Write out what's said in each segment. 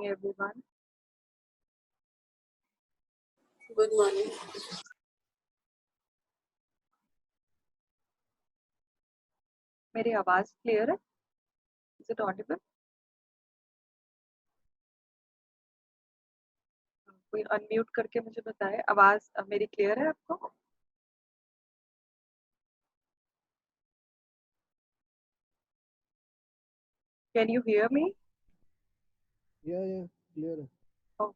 everyone. Good morning. मेरी आवाज clear है? Is it audible? कोई अनम्यूट करके मुझे बताए, आवाज मेरी क्लियर है आपको? Can you hear me? Yeah, clear. Oh.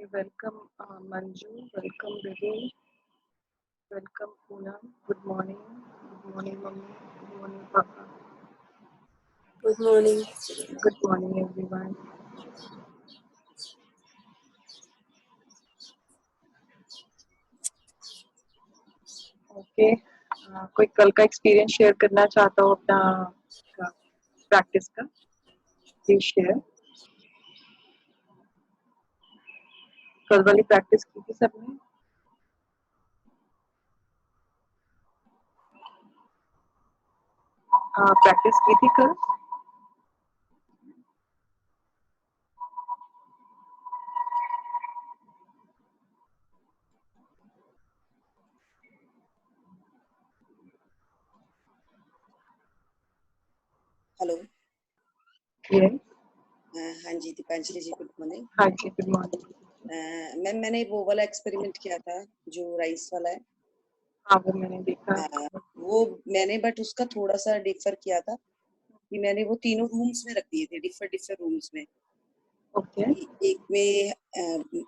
Okay, welcome Manju, welcome Vivi, welcome Poonam. Good morning Mummy, good morning Papa. Good morning. Good morning everyone. Okay, कोई कल का एक्सपीरियंस शेयर करना चाहता हो अपना प्रैक्टिस का? Please share. कल वाली प्रैक्टिस की थी सबने? प्रैक्टिस की थी कल? हेलो। Yes. हाँ जी दीपांजलि जी, गुड मॉर्निंग। हाँ जी, गुड मॉर्निंग। मैम मैंने वो वाला एक्सपेरिमेंट किया था जो राइस वाला है। हाँ, वो मैंने देखा। वो मैंने बट उसका थोड़ा सा डिफर किया था कि मैंने वो तीनों रूम्स में रख दिए थे, डिफर रूम्स में। ओके। एक में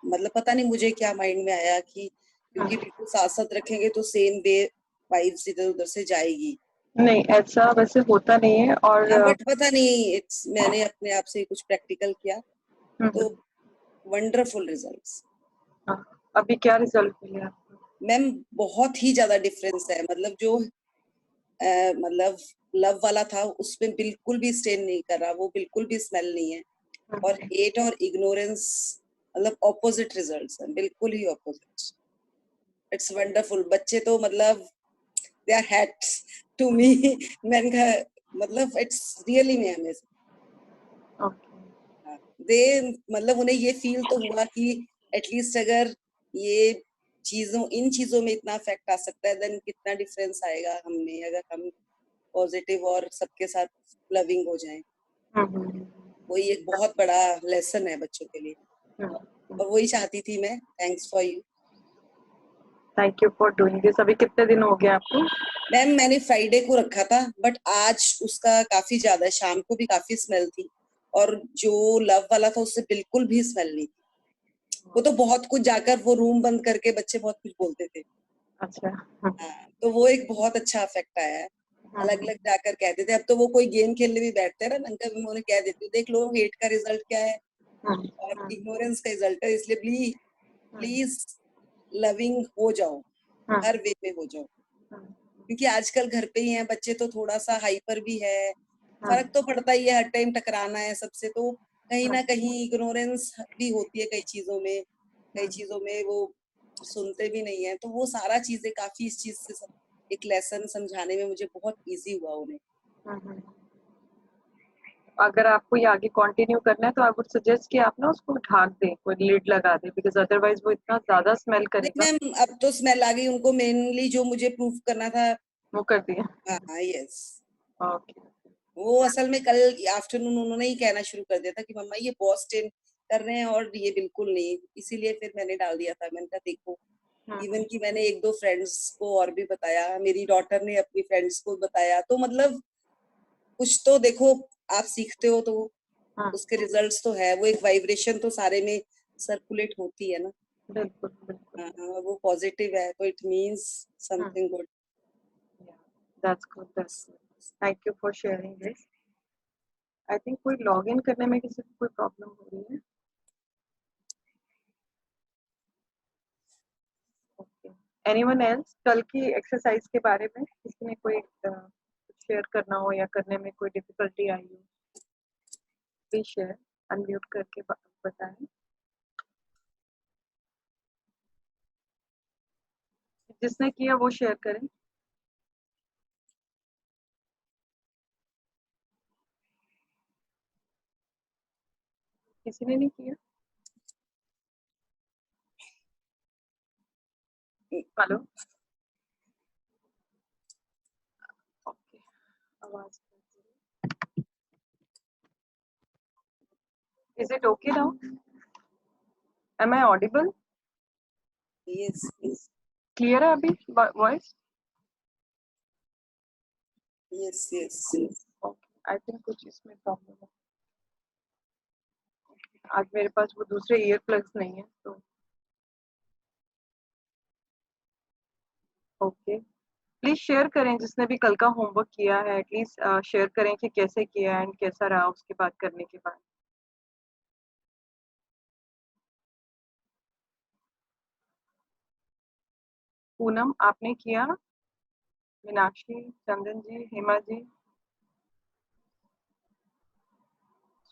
मतलब पता नहीं मुझे क्या माइंड में आया कि क्योंकि बिल्कुल साथ साथ रखेंगे तो सेम वे वाइब्स इधर उधर से जाएगी। नहीं, ऐसा वैसे होता नहीं है। और बट पता नहीं, मैंने अपने आप से कुछ प्रैक्टिकल किया तो वंडरफुल रिजल्ट्स। अभी क्या रिजल्ट मिले आपको? मैम बहुत ही ज्यादा डिफरेंस है। मतलब जो मतलब लव वाला था उसमें बिल्कुल भी स्टेन नहीं कर रहा, वो बिल्कुल भी स्मेल नहीं है। और हेट और इग्नोरेंस मतलब ऑपोजिट रिजल्ट्स हैं, बिल्कुल ही ऑपोजिट। It's wonderful. बच्चे तो मतलब they are hats to me. मैंने मतलब इट्स रियली में अमेजिंग। दे मतलब उन्हें ये फील तो हुआ कि एटलीस्ट अगर ये इन चीजों में इतना इफेक्ट आ सकता है, देन कितना डिफरेंस आएगा हमें अगर हम पॉजिटिव और सबके साथ लविंग हो जाएं। वही एक बहुत बड़ा लेसन है बच्चों के लिए, और वही चाहती थी मैं। Thanks for you. Thank you for doing this. अभी कितने दिन हो गए आपको? मैम मैंने फ्राइडे को रखा था, बट आज उसका काफी ज्यादा, शाम को भी काफी स्मेल थी, और जो लव वाला था उससे बिल्कुल भी स्मेल नहीं थी। वो तो बहुत कुछ जाकर वो रूम बंद करके बच्चे बहुत कुछ बोलते थे। अच्छा। तो वो एक बहुत अच्छा इफेक्ट आया है। अलग अलग जाकर कहते थे। अब तो वो कोई गेम खेलने भी बैठते हैं ना, अंकल मैं उन्हें कह देती हूँ, देख लो हेट का रिजल्ट क्या है और इग्नोरेंस का रिजल्ट है, इसलिए प्लीज लविंग हो जाओ, हर वे में हो जाओ। क्योंकि आजकल घर पे ही हैं बच्चे, तो थोड़ा सा हाइपर भी है, फर्क तो पड़ता ही है, हर टाइम टकराना है सबसे, तो कहीं ना कहीं इग्नोरेंस भी होती है कई चीजों में वो सुनते भी नहीं है। तो वो सारा चीजें काफी इस चीज से एक लेसन समझाने में मुझे बहुत इजी हुआ उन्हें। अगर आपको ये आगे कंटिन्यू करना है तो आई वुड सजेस्ट कि आप ना उसको ढाक दें, कोई लीड लगा दें, बिकॉज अदरवाइज वो इतना ज्यादा स्मेल करेगा। मैम अब तो स्मेल आ गई उनको, मेनली जो मुझे प्रूफ करना था वो कर दिया। हाँ यस। ओके। वो असल में कल आफ्टरनून उन्होंने ही कहना शुरू कर दिया था कि मम्मा ये बहुत स्टेन कर रहे हैं और ये बिल्कुल नहीं, इसीलिए फिर मैंने डाल दिया था। मैंने कहा देखो, इवन कि मैंने एक दो फ्रेंड्स को और भी बताया, मेरी डॉटर ने अपनी फ्रेंड्स को बताया, तो मतलब कुछ तो देखो आप सीखते हो तो उसके रिजल्ट्स तो है। वो एक वाइब्रेशन तो सारे में सर्कुलेट होती है ना। बिल्कुल बिल्कुल। वो पॉजिटिव है तो it means something good. That's good, that's good. Thank you for sharing this. I think कोई लॉग इन करने में किसी को कोई प्रॉब्लम हो रही है। एनीवन एल्स कल की एक्सरसाइज के बारे में किसी ने कोई शेयर करना हो या करने में कोई डिफिकल्टी आई हो, प्लीज शेयर, अनम्यूट करके बताएं। जिसने किया वो शेयर करें। किसी ने नहीं किया? हेलो, ओके, आवाज is it okay now? Am I audible? Yes clear है अभी voice? Yes yes. Okay, I think कुछ इसमें प्रॉब्लम है। आज मेरे पास वो दूसरे ईयर प्लग्स नहीं है तो ओके। प्लीज शेयर करें, जिसने भी कल का होमवर्क किया है एटलीस्ट शेयर करें कि कैसे किया एंड कैसा रहा उसके बाद करने के बाद। पूनम आपने किया? मीनाक्षी, चंदन जी, हेमा जी,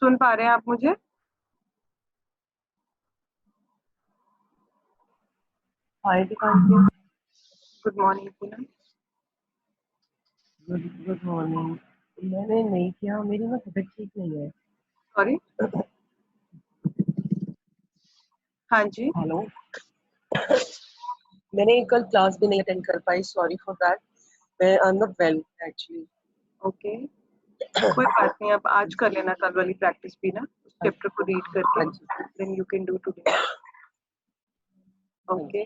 सुन पा रहे हैं आप मुझे? Hi Dikanshi. Good morning Poonam. Good morning. मैंने नहीं किया, मेरी ना तबीयत ठीक नहीं है। सॉरी। हाँ जी। हेलो। मैंने कल क्लास भी नहीं अटेंड कर पाई, सॉरी फॉर दैट। मैं I am not well actually. Okay, कोई बात नहीं, अब आज कर लेना कल वाली प्रैक्टिस भी ना, उस चैप्टर को रीड करके, then you can do today. Okay,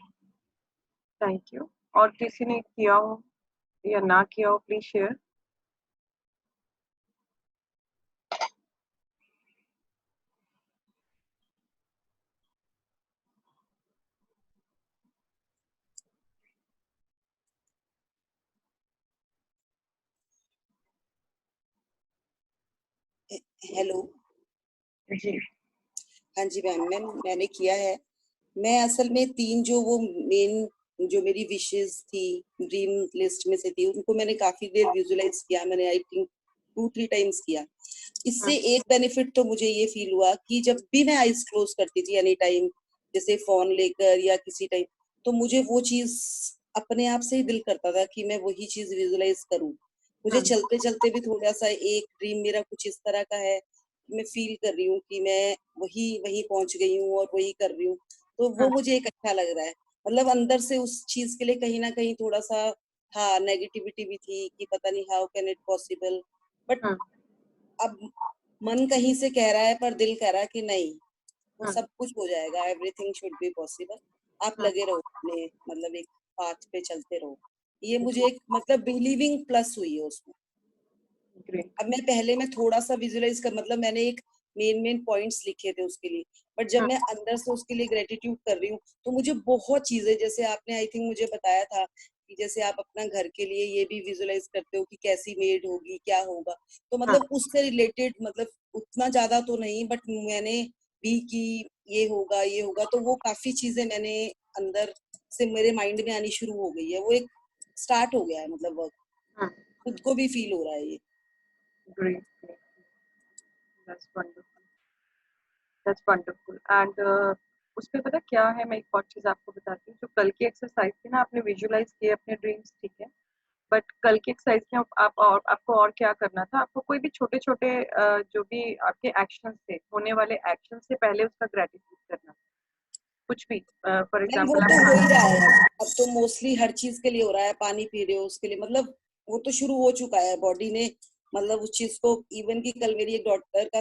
thank you. और किसी ने किया हो या ना किया हो प्लीज शेयर। हेलो। जी। हाँ जी मैम, मैंने किया है। मैं असल में 3 जो वो मेन जो मेरी विशेस थी, ड्रीम लिस्ट में से थी, उनको मैंने काफी देर विजुलाइज किया। मैंने आई थिंक 2-3 टाइम्स किया। इससे एक बेनिफिट तो मुझे ये फील हुआ कि जब भी मैं आईज क्लोज करती थी एनी टाइम, जैसे फोन लेकर या किसी टाइम, तो मुझे वो चीज अपने आप से ही दिल करता था कि मैं वही चीज विजुलाइज करूं। मुझे चलते चलते भी थोड़ा सा एक ड्रीम मेरा कुछ इस तरह का है, मैं फील कर रही हूँ कि मैं वही वहीं पहुंच गई हूँ और वही कर रही हूँ। तो वो मुझे एक अच्छा लग रहा है। मतलब अंदर से उस चीज के लिए कहीं ना कहीं थोड़ा सा हाँ नेगेटिविटी भी थी कि पता नहीं how can it possible, but अब मन कहीं से कह रहा है पर दिल कह रहा है कि नहीं, वो सब कुछ हो जाएगा, एवरीथिंग शुड बी पॉसिबल। आप लगे रहो अपने मतलब एक पाथ पे चलते रहो। ये मुझे एक मतलब बिलीविंग प्लस हुई है उसमें। अब मैं पहले में थोड़ा सा विजुअलाइज कर मतलब मैंने एक मेन पॉइंट्स लिखे थे उसके लिए, बट जब मैं अंदर से उसके लिए ग्रेटिट्यूड कर रही हूँ तो मुझे बहुत चीजें, जैसे आपने आई थिंक मुझे बताया था कि जैसे आप अपना घर के लिए ये भी विजुअलाइज करते हो कि कैसी मेड होगी, क्या होगा, तो मतलब उससे रिलेटेड मतलब उतना ज्यादा तो नहीं, बट मैंने भी कि ये होगा, तो वो काफी चीजें मैंने अंदर से मेरे माइंड में आनी शुरू हो गई है। वो एक स्टार्ट हो गया है मतलब वर्क, खुद को भी फील हो रहा है ये। Great, great. That's wonderful. That's wonderful. And उस पे पता क्या है, मैं एक और चीज आपको बताती हूँ। जो कल की एक्सरसाइज थी ना, आपने विजुलाइज किए अपने ड्रीम्स, ठीक है, बट कल की एक्सरसाइज में आप और आपको और क्या करना था, आपको कोई भी छोटे छोटे जो भी आपके एक्शंस थे, होने वाले एक्शन से पहले उसका ग्रेटिट्यूड करना, कुछ भी फॉर मैम वो एग्जाम्पल तो आप हो ही खाना। रहा है। अब तो मोस्टली हर चीज के लिए हो रहा है, पानी पी रहे हो उसके लिए, मतलब वो तो शुरू हो चुका है बॉडी ने मतलब उस चीज को। इवन की कल मेरी एक डॉटर का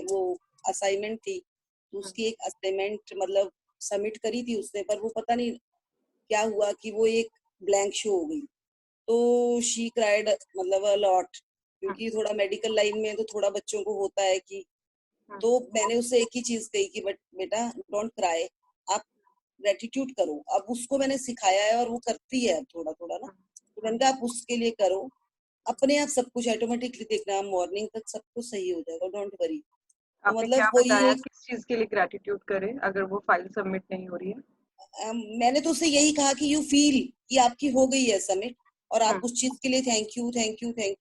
वो असाइनमेंट थी, तो उसकी एक असाइनमेंट मतलब सबमिट करी थी उसने, पर वो पता नहीं क्या हुआ कि वो एक ब्लैंक शो हो गई, तो शी क्राइड मतलब अ लॉट, क्योंकि थोड़ा मेडिकल लाइन में तो थोड़ा बच्चों को होता है कि, तो मैंने उससे एक ही चीज कही कि बट बेटा डोंट क्राई, आप ग्रेटिट्यूड करो। अब उसको मैंने सिखाया है और वो करती है अब थोड़ा थोड़ा ना, तो मैंने कहा आप उसके लिए करो, अपने आप सब कुछ ऑटोमेटिकली देखना, मॉर्निंग तक सब कुछ सही हो जाएगा, डोंट वरी। तो आपने मतलब क्या वही बताया एक किस चीज के लिए ग्रेटिट्यूड करें अगर वो फाइल सबमिट नहीं हो रही है? मैंने तो उससे यही कहा कि यू फील कि आपकी हो गई है सबमिट और आप उस चीज के लिए थैंक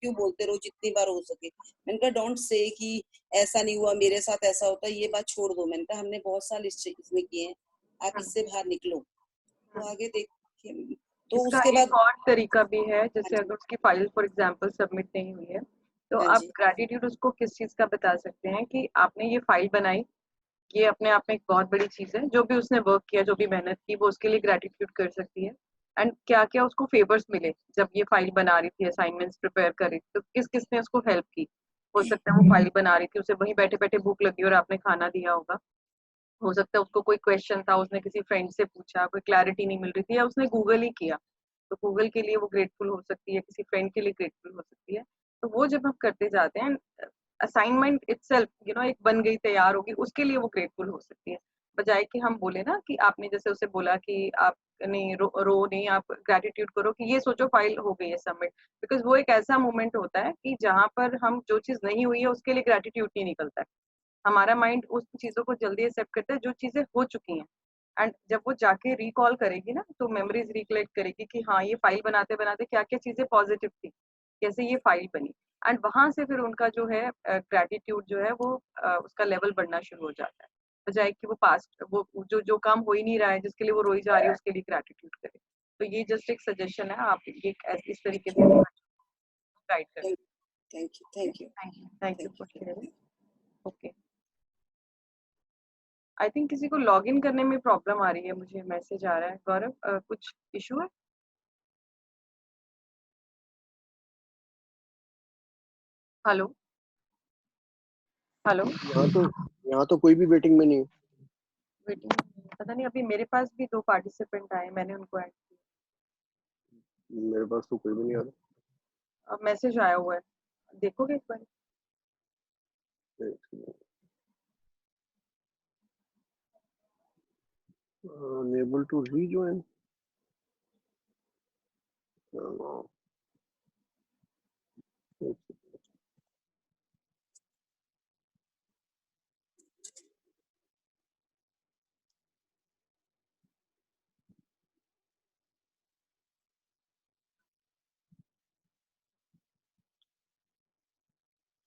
यू बोलते रहो जितनी बार हो सके। मैंने कहा डोंट से कि ऐसा नहीं हुआ मेरे साथ ऐसा होता, ये बात छोड़ दो। मैंने कहा हमने बहुत साल इसमें किए हैं, आप इससे बाहर निकलो तो आगे देखिए। तो इसका उसके बाद एक और तरीका भी है, हाँ जैसे जी, अगर उसकी फाइल फॉर एग्जांपल सबमिट नहीं हुई है तो हाँ आप जी, ग्रेटिट्यूड उसको किस चीज का बता सकते हैं कि आपने ये फाइल बनाई, ये अपने आप में एक बहुत बड़ी चीज है, जो भी उसने वर्क किया, जो भी मेहनत की, वो उसके लिए ग्रेटिट्यूड कर सकती है। एंड क्या क्या उसको फेवर्स मिले जब ये फाइल बना रही थी, असाइनमेंट्स प्रिपेयर कर रही थी, तो किस किस ने उसको हेल्प की। हो सकता है वो फाइल बना रही थी, उसे वहीं बैठे बैठे भूख लगी और आपने खाना दिया होगा। हो सकता है उसको कोई क्वेश्चन था, उसने किसी फ्रेंड से पूछा, कोई क्लैरिटी नहीं मिल रही थी, या उसने गूगल ही किया, तो गूगल के लिए वो ग्रेटफुल हो सकती है, किसी फ्रेंड के लिए ग्रेटफुल हो सकती है। तो वो जब हम करते जाते हैं, असाइनमेंट इटसेल्फ एक बन गई, तैयार होगी, उसके लिए वो ग्रेटफुल हो सकती है। बजाय कि हम बोले ना कि आपने जैसे उसे बोला कि आप नहीं रो नहीं, आप ग्रेटिट्यूड करो कि ये सोचो फाइल हो गई है सबमिट। बिकॉज वो एक ऐसा मोमेंट होता है कि जहाँ पर हम जो चीज नहीं हुई है उसके लिए ग्रेटिट्यूड नहीं निकलता है। हमारा माइंड उस चीजों को जल्दी एक्सेप्ट करता है जो चीजें हो चुकी हैं। एंड जब वो जाके रिकॉल करेगी ना, तो मेमोरीज रिकलेक्ट करेगी कि हाँ, ये फाइल बनाते बनाते क्या क्या चीजें पॉजिटिव थी, कैसे ये फाइल बनी। एंड वहां से फिर उनका जो है ग्रेटिट्यूड जो है वो उसका लेवल बढ़ना शुरू हो जाता है। बजाय कि वो पास्ट वो जो जो काम हो ही नहीं रहा है, जिसके लिए वो रोई जा रही है, उसके लिए ग्रेटिट्यूड करे। तो ये जस्ट एक सजेशन है, आप ये इस तरीके से गाइड करें। Thank you, thank you, thank you thank for you. Sharing. Okay, I think किसी को लॉग इन करने में प्रॉब्लम आ रही है, मुझे मैसेज आ रहा है। गौरव, कुछ इशू है? Hello, hello. यहाँ तो कोई भी वेटिंग में नहीं है। वेटिंग, पता नहीं, अभी मेरे पास भी 2 पार्टिसिपेंट आए, मैंने उनको ऐड मेरे पास तो कोई भी नहीं आ किया। अब मैसेज आया हुआ है, देखोगे एक बार? रहा। Unable to rejoin. No.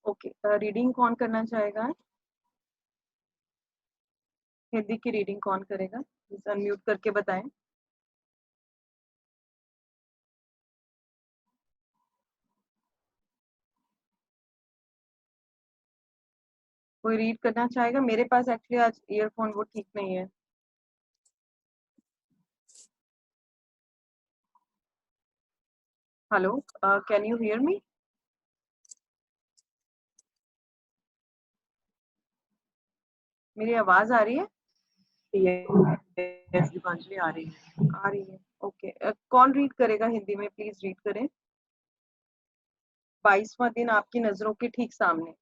Okay, reading कौन करना चाहेगा? हिंदी की रीडिंग कौन करेगा? प्लीज अनम्यूट करके बताएं। कोई रीड करना चाहेगा? मेरे पास एक्चुअली आज ईयरफोन वो ठीक नहीं है। Hello, can you hear me? मेरी आवाज आ रही है? Yes, दीपांजलि आ रही है। आ रही है, ओके। कौन रीड करेगा हिंदी में? प्लीज रीड करें। 22वां दिन आपकी नजरों के ठीक सामने।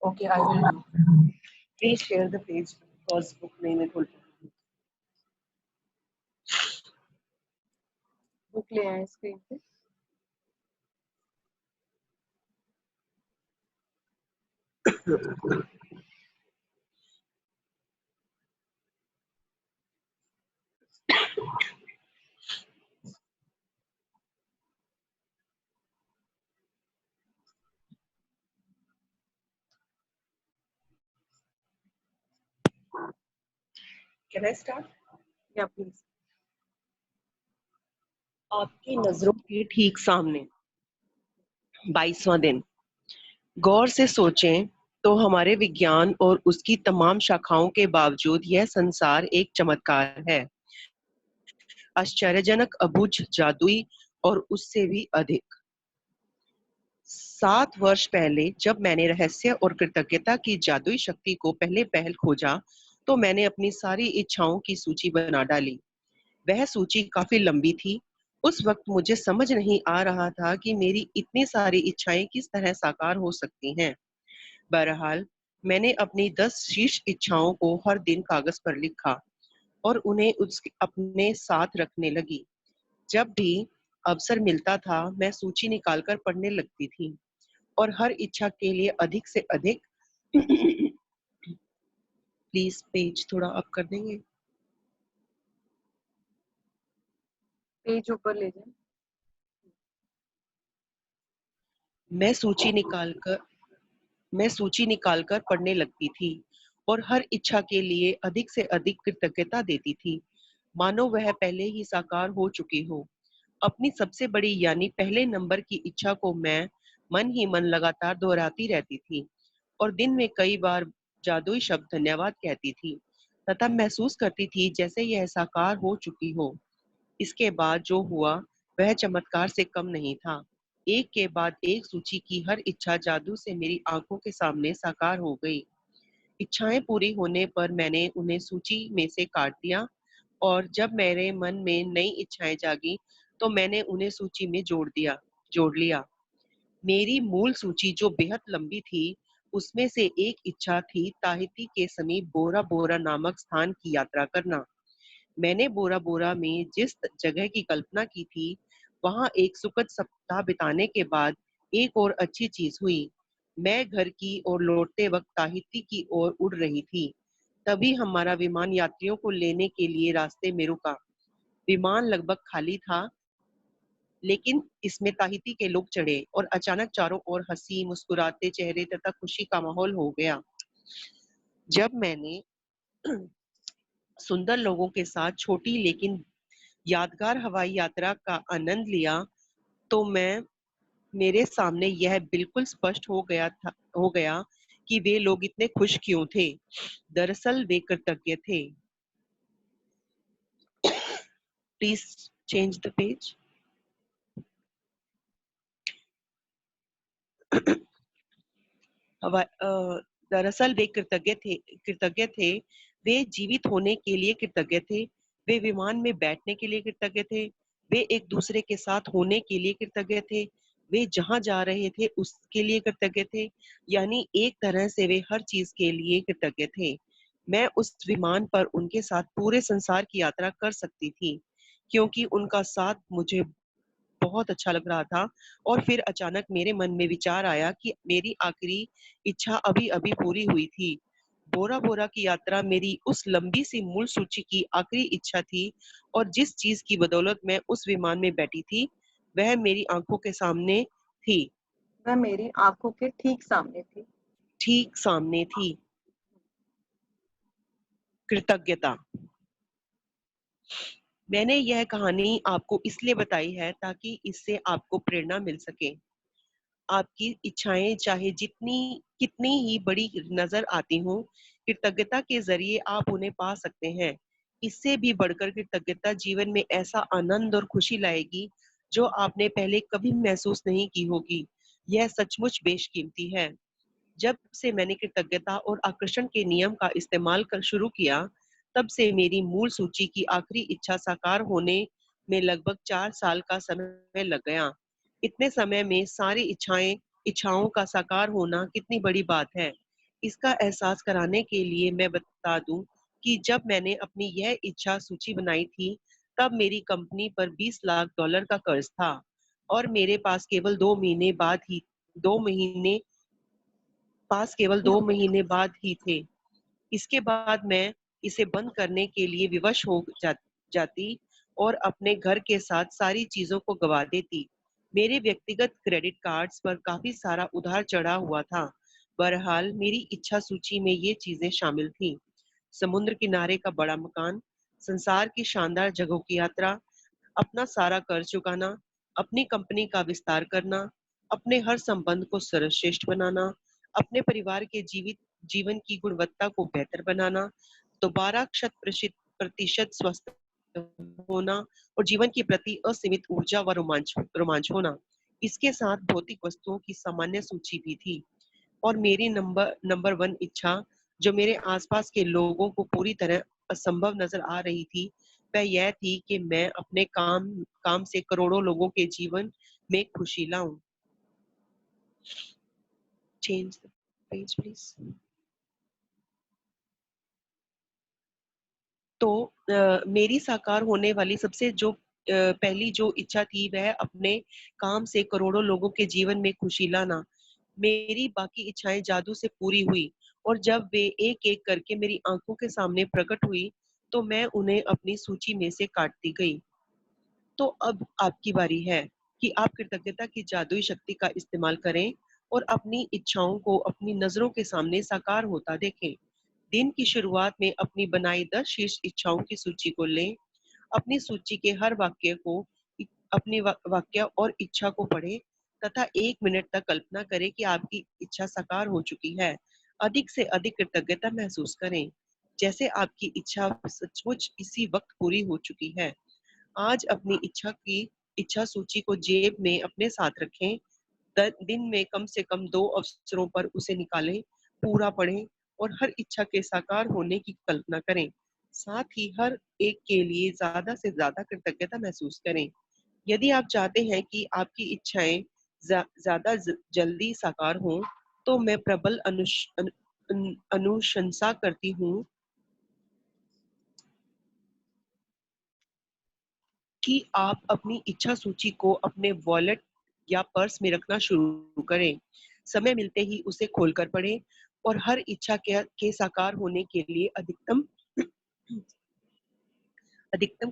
Okay, I will do. Please share the page because book name है खोल। बुक ले आए स्क्रीन पे। Can I start? या प्लीज। आपकी नजरों के ठीक सामने 22वां दिन। गौर से सोचें तो हमारे विज्ञान और उसकी तमाम शाखाओं के बावजूद यह संसार एक चमत्कार है, आश्चर्यजनक, अबूझ, जादुई और उससे भी अधिक। 7 वर्ष पहले जब मैंने रहस्य और कृतज्ञता की जादुई शक्ति को पहले पहल खोजा, तो मैंने अपनी सारी इच्छाओं की सूची बना डाली। वह सूची काफी लंबी थी। उस वक्त मुझे समझ नहीं आ रहा था कि मेरी इतनी सारी इच्छाएं किस तरह साकार हो सकती हैं। बहरहाल, मैंने अपनी 10 शीर्ष इच्छाओं को हर दिन कागज पर लिखा और उन्हें अपने साथ रखने लगी। जब भी अवसर मिलता था, मैं सूची निकालकर पढ़ने लगती थी और हर इच्छा के लिए अधिक से अधिक प्लीज पेज थोड़ा अप कर देंगे। पेज ऊपर ले जाए। मैं सूची निकालकर पढ़ने लगती थी और हर इच्छा के लिए अधिक से अधिक कृतज्ञता देती थी, मानो वह पहले ही साकार हो चुकी हो। अपनी सबसे बड़ी यानी पहले नंबर की इच्छा को मैं मन ही मन लगातार दोहराती रहती थी और दिन में कई बार जादुई शब्द धन्यवाद कहती थी तथा महसूस करती थी जैसे यह साकार हो चुकी हो। इसके बाद जो हुआ वह चमत्कार से कम नहीं था। एक के बाद एक सूची की हर इच्छा जादू से मेरी आंखों के सामने साकार हो गई। इच्छाएं पूरी होने पर मैंने उन्हें सूची में से काट दिया और जब मेरे मन में नई इच्छाएं जागी तो मैंने उन्हें सूची में जोड़ लिया। मेरी मूल सूची जो बेहद लंबी थी, उसमें से एक इच्छा थी ताहिती के समीप बोरा बोरा नामक स्थान की यात्रा करना। मैंने बोरा बोरा में जिस जगह की कल्पना की थी, वहां एक सुखद सप्ताह बिताने के बाद एक और अच्छी चीज हुई। मैं घर की ओर लौटते वक्त ताहिती की ओर उड़ रही थी। तभी हमारा विमान यात्रियों को लेने के लिए रास्ते में रुका। विमान लगभग खाली था, लेकिन इसमें ताहिती के लोग चढ़े और अचानक चारों ओर हंसी मुस्कुराते चेहरे तथा खुशी का माहौल हो गया। जब मैंने सुंदर लोगों के साथ छोटी लेकिन यादगार हवाई यात्रा का आनंद लिया, तो मेरे सामने यह बिल्कुल स्पष्ट हो गया कि वे लोग इतने खुश क्यों थे। दरअसल वे कृतज्ञ थे। Please change the page. दरअसल वे कृतज्ञ थे। वे जीवित होने के लिए कृतज्ञ थे। वे विमान में बैठने के लिए कृतज्ञ थे। वे एक दूसरे के साथ होने के लिए कृतज्ञ थे। वे जहां जा रहे थे उसके लिए कृतज्ञ थे। यानी एक तरह से वे हर चीज के लिए कृतज्ञ थे। मैं उस विमान पर उनके साथ पूरे संसार की यात्रा कर सकती थी, क्योंकि उनका साथ मुझे बहुत अच्छा लग रहा था। और फिर अचानक मेरे मन में विचार आया कि मेरी आखिरी इच्छा अभी अभी पूरी हुई थी। बोरा बोरा की यात्रा मेरी उस लंबी सी मूल सूची की आखिरी इच्छा थी और जिस चीज की बदौलत मैं उस विमान में बैठी थी, वह मेरी आंखों के सामने थी। वह मेरी आंखों के ठीक सामने थी। ठीक सामने थी। कृतज्ञता। मैंने यह कहानी आपको इसलिए बताई है ताकि इससे आपको प्रेरणा मिल सके। आपकी इच्छाएं चाहे जितनी कितनी ही बड़ी नजर आती हों, कृतज्ञता के जरिए आप उन्हें पा सकते हैं। इससे भी बढ़कर कृतज्ञता जीवन में ऐसा आनंद और खुशी लाएगी जो आपने पहले कभी महसूस नहीं की होगी। यह सचमुच बेशकीमती है। जब से मैंने कृतज्ञता और आकर्षण के नियम का इस्तेमाल कर शुरू किया, तब से मेरी मूल सूची की आखिरी इच्छा साकार होने में लगभग 4 साल का समय लग गया। इतने समय में सारी इच्छाओं का साकार होना कितनी बड़ी बात है। इसका एहसास कराने के लिए मैं बता दूं कि जब मैंने अपनी यह इच्छा सूची बनाई थी, तब मेरी कंपनी पर $20 लाख का कर्ज था और मेरे पास केवल 2 महीने बाद ही थे। इसके बाद मैं इसे बंद करने के लिए विवश जाती और अपने घर के साथ सारी चीजों को गवा देती। मेरे व्यक्तिगत क्रेडिट कार्ड्स पर काफी सारा उधार चढ़ा हुआ था। बहरहाल मेरी इच्छा सूची में ये चीजें शामिल थी: समुद्र किनारे का बड़ा मकान, संसार की शानदार जगहों की यात्रा, अपना सारा कर्ज चुकाना, अपनी कंपनी का विस्तार करना, अपने हर संबंध को सर्वश्रेष्ठ बनाना, अपने परिवार के जीवन की गुणवत्ता को बेहतर बनाना, दोबारा 100% स्वस्थ होना और जीवन के प्रति असीमित ऊर्जा व रोमांच होना। इसके साथ भौतिक वस्तुओं की सामान्य सूची भी थी। और मेरी नंबर 1 इच्छा, जो मेरे आसपास के लोगों को पूरी तरह असंभव नजर आ रही थी, वह यह थी कि मैं अपने काम से करोड़ों लोगों के जीवन में खुशी लाऊं। Change the page please. तो मेरी साकार होने वाली सबसे जो पहली जो इच्छा थी, वह अपने काम से करोड़ों लोगों के जीवन में खुशी लाना। मेरी बाकी इच्छाएं जादू से पूरी हुई और जब वे एक एक करके मेरी आंखों के सामने प्रकट हुई तो मैं उन्हें अपनी सूची में से काटती गई। तो अब आपकी बारी है कि आप कृतज्ञता की जादुई शक्ति का इस्तेमाल करें और अपनी इच्छाओं को अपनी नजरों के सामने साकार होता देखें। दिन की शुरुआत में अपनी बनाई 10 शीर्ष इच्छाओं की सूची को लें। अपनी सूची के हर वाक्य को अपनी वाक्य और इच्छा को पढ़ें तथा 1 मिनट तक कल्पना करें कि आपकी इच्छा साकार हो चुकी है। अधिक से अधिक कृतज्ञता महसूस करें, जैसे आपकी इच्छा सचमुच इसी वक्त पूरी हो चुकी है। आज अपनी इच्छा सूची को जेब में अपने साथ रखें। दिन में कम से कम 2 अवसरों पर उसे निकालें, पूरा पढ़ें और हर इच्छा के साकार होने की कल्पना करें। साथ ही हर एक के लिए ज्यादा से ज्यादा कृतज्ञता महसूस करें। यदि आप चाहते हैं कि आपकी इच्छाएं ज्यादा जल्दी साकार हों, तो मैं प्रबल अनुशंसा करती हूँ कि आप अपनी इच्छा सूची को अपने वॉलेट या पर्स में रखना शुरू करें। समय मिलते ही उसे खोलकर पढ़ें और हर इच्छा के साकार होने के लिए अधिकतम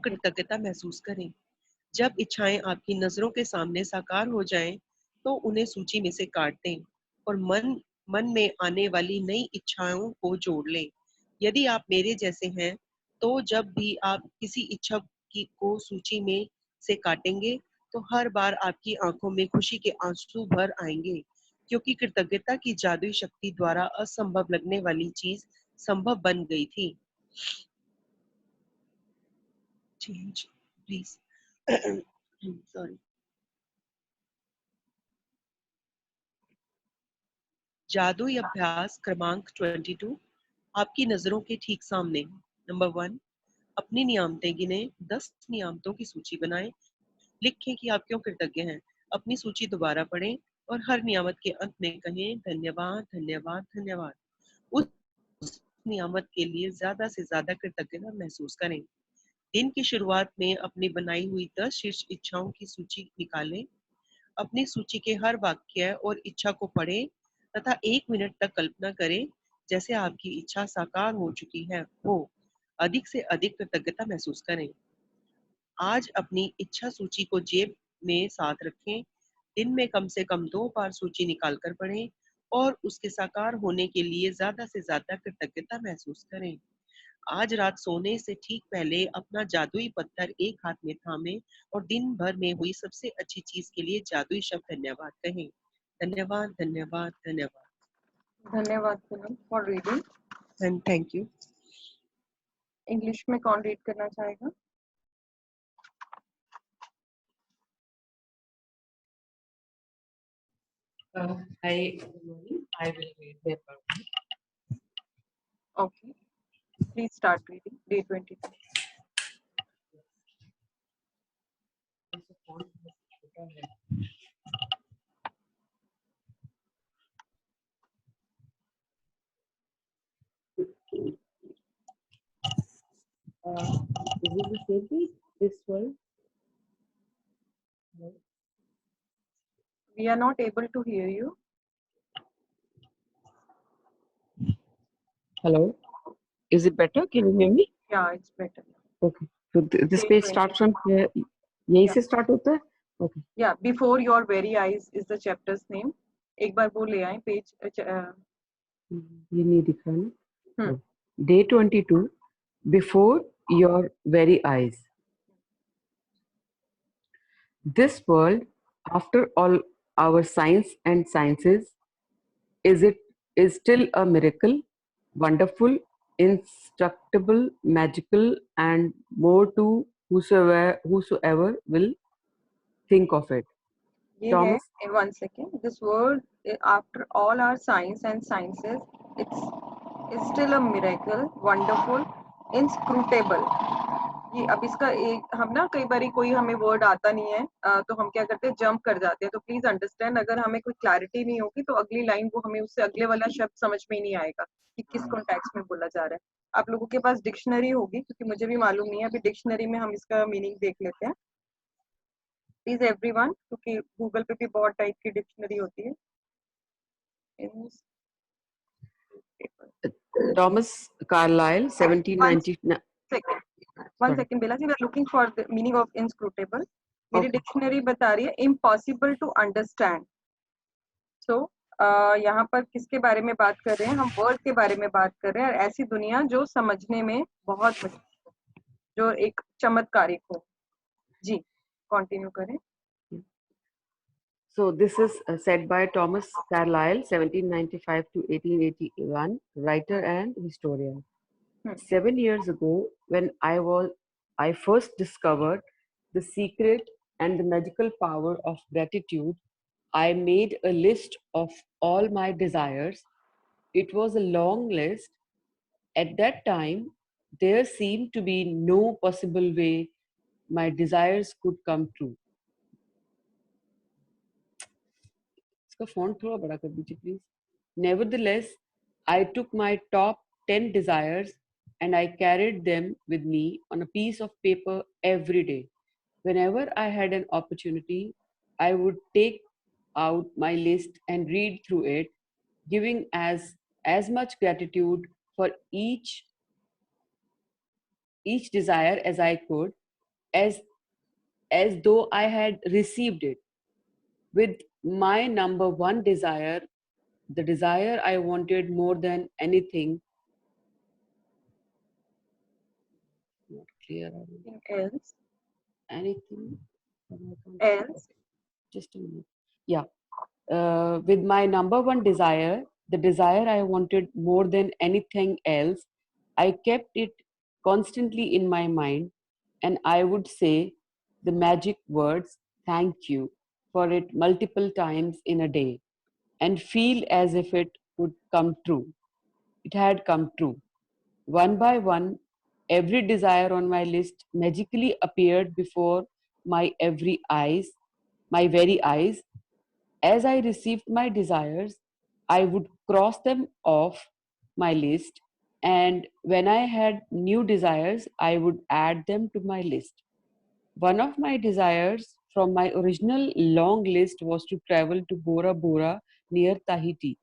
कृतज्ञता महसूस करें। जब इच्छाएं आपकी नजरों के सामने साकार हो जाएं, तो उन्हें सूची में से काट दें और मन में आने वाली नई इच्छाओं को जोड़ लें। यदि आप मेरे जैसे हैं, तो जब भी आप किसी इच्छा को सूची में से काटेंगे, तो हर बार आपकी आंखों में खुशी के आंसू भर आएंगे, क्योंकि कृतज्ञता की जादुई शक्ति द्वारा असंभव लगने वाली चीज संभव बन गई थी। Change, please. Sorry. जादुई अभ्यास क्रमांक 22 आपकी नजरों के ठीक सामने। नंबर 1, अपनी नियामतें गिने। 10 नियामतों की सूची बनाएं। लिखें कि आप क्यों कृतज्ञ हैं। अपनी सूची दोबारा पढ़ें और हर नियामत के अंत में कहें धन्यवाद धन्यवाद धन्यवाद। उस नियामत के लिए ज्यादा से ज्यादा कृतज्ञता महसूस करें। दिन की शुरुआत में अपनी बनाई हुई 10 शीर्ष इच्छाओं की सूची निकालें। अपनी सूची के हर वाक्य और इच्छा को पढ़ें तथा 1 मिनट तक कल्पना करें जैसे आपकी इच्छा साकार हो चुकी है हो। अधिक से अधिक कृतज्ञता महसूस करें। आज अपनी इच्छा सूची को जेब में साथ रखें। दिन में कम से कम 2 बार सूची निकालकर पढ़ें और उसके साकार होने के लिए ज्यादा से ज्यादा कृतज्ञता महसूस करें। आज रात सोने से ठीक पहले अपना जादुई पत्थर एक हाथ में थामें और दिन भर में हुई सबसे अच्छी चीज के लिए जादुई शब्द धन्यवाद कहें। धन्यवाद धन्यवाद धन्यवाद। धन्यवाद Poonam for reading. And thank you. English में कौन रीड करना चाहेगा? I will read the part. Okay, please start reading. Day 22. Is it the same page? This one? No. We are not able to hear you. Hello. Is it better? Can you hear me? Yeah, it's better. Okay. So this Day page 20. starts from here. यहीं से start होता है? Okay. Yeah, before your very eyes is the chapter's name. एक बार वो ले आए page. ये नहीं दिख रहा ना? Hmm. Day 22. Before your very eyes. This world, after all our science and sciences, is still a miracle, wonderful, instructable, magical, and more to whosoever will think of it. ये Thomas, है 1 second. This world, after all our science and sciences, it's still a miracle, wonderful, inscrutable. ये अब इसका एक हम ना कई बार कोई हमें वर्ड आता नहीं है तो हम क्या करते हैं जंप कर जाते हैं। तो प्लीज अंडरस्टैंड, अगर हमें कोई क्लैरिटी नहीं होगी तो अगली लाइन वो हमें उससे अगले वाला शब्द समझ में ही नहीं आएगा कि किस कॉन्टेक्स्ट में बोला जा रहा है। आप लोगों के पास डिक्शनरी होगी, क्योंकि मुझे भी मालूम नहीं है। अभी डिक्शनरी में हम इसका मीनिंग देख लेते हैं प्लीज एवरीवन, क्योंकि गूगल पे भी बहुत टाइप की डिक्शनरी होती है। Thomas Carlyle, 1790. second. One second, Bella ji, we are looking for the meaning of inscrutable. मेरी Okay. डिक्शनरी बता रही है impossible to understand. So यहाँ पर किसके बारे में बात कर रहे हैं? हम वर्ड के बारे में बात कर रहे हैं, ऐसी दुनिया जो समझने में बहुत मुश्किल है, जो एक चमत्कारिक हो. जी, कंटिन्यू करें. So this is said by Thomas Carlyle, 1795 to 1881, writer and historian. 7 years ago, when I first discovered the secret and the magical power of gratitude, I made a list of all my desires. It was a long list. At that time, there seemed to be no possible way my desires could come true. इसका font थोड़ा बड़ा कर दीजिए, please. Nevertheless, I took my top 10 desires and I carried them with me on a piece of paper every day. Whenever I had an opportunity, I would take out my list and read through it, giving as much gratitude for each desire as I could, as though I had received it. With my number one desire, the desire I wanted more than anything. Not clear. Else. Anything Else. Just a minute. Yeah. With my number one desire, the desire I wanted more than anything else, I kept it constantly in my mind, and I would say the magic words, thank you, for it multiple times in a day, and feel as if it would come true. It had come true. One by one, every desire on my list magically appeared before my very eyes. As I received my desires, I would cross them off my list, and when I had new desires, I would add them to my list. One of my desires from my original long list was to travel to Bora Bora near Tahiti.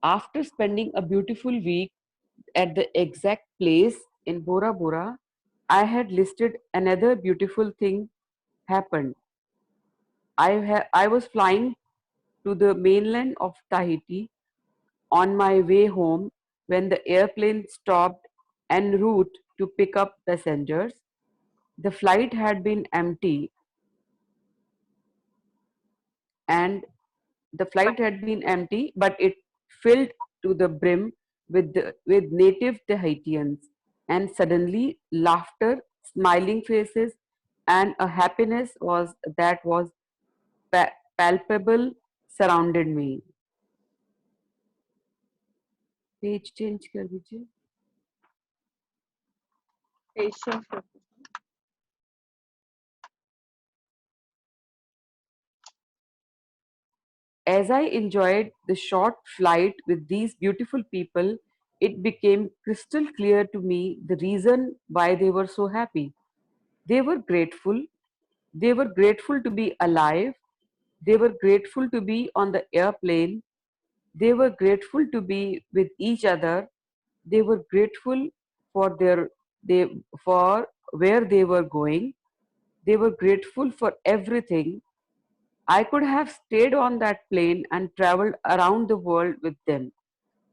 After spending a beautiful week at the exact place in Bora Bora, I had listed another beautiful thing happened. I was flying to the mainland of Tahiti on my way home when the airplane stopped en route to pick up passengers. The flight had been empty and but it filled to the brim with native Tahitians, and suddenly laughter, smiling faces, and a happiness was palpable surrounded me. Page change कर दीजिए. Patience. As I enjoyed the short flight with these beautiful people, it became crystal clear to me the reason why they were so happy. They were grateful. They were grateful to be alive. They were grateful to be on the airplane. They were grateful to be with each other. They were grateful for they for where they were going. They were grateful for everything. I could have stayed on that plane and traveled around the world with them.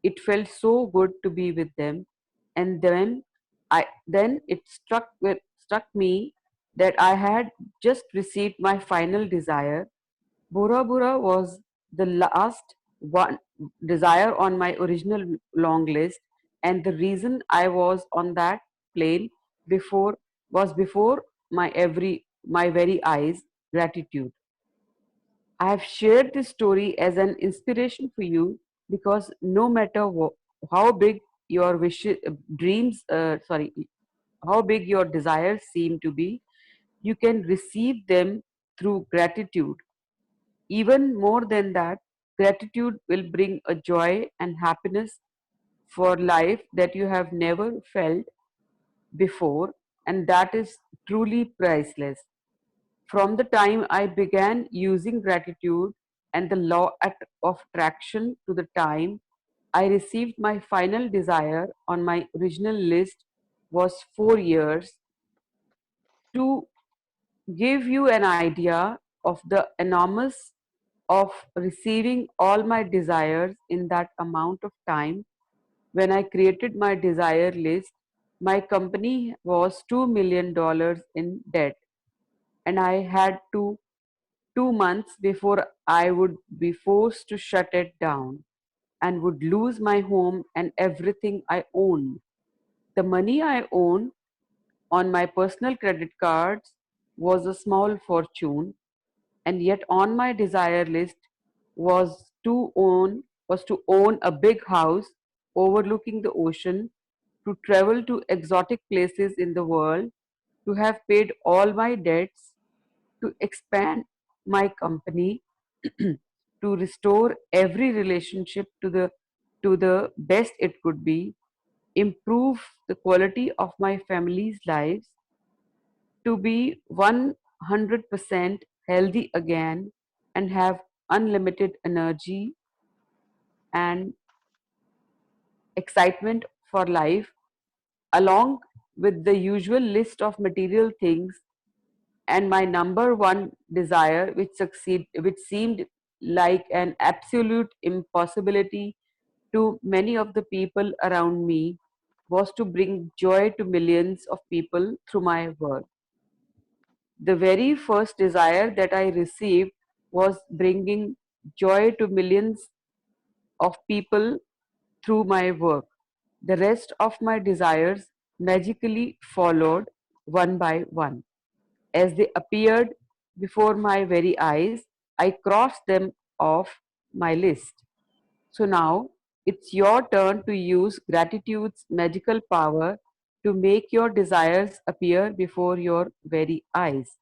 It felt so good to be with them. And then it struck me that I had just received my final desire. Bora Bora was the last one desire on my original long list, and the reason I was on that plane before was before my very eyes. Gratitude. I have shared this story as an inspiration for you because no matter how big your how big your desires seem to be, you can receive them through gratitude. Even more than that, gratitude will bring a joy and happiness for life that you have never felt before, and that is truly priceless. From the time I began using gratitude, and the law of attraction to the time I received my final desire on my original list was 4 years. To give you an idea of the enormous of receiving all my desires in that amount of time, when I created my desire list, my company was $2 million in debt, and I had to 2 months before I would be forced to shut it down and would lose my home and everything I owned. The money I owned on my personal credit cards was a small fortune, and yet on my desire list was to own a big house overlooking the ocean, to travel to exotic places in the world, to have paid all my debts, to expand my company, to restore every relationship to the best it could be, improve the quality of my family's lives, to be 100% healthy again and have unlimited energy and excitement for life, along with the usual list of material things. And my number one desire, which seemed like an absolute impossibility to many of the people around me, was to bring joy to millions of people through my work. The very first desire that I received was bringing joy to millions of people through my work. The rest of my desires magically followed one by one. As they appeared before my very eyes, I crossed them off my list. So now it's your turn to use gratitude's magical power to make your desires appear before your very eyes.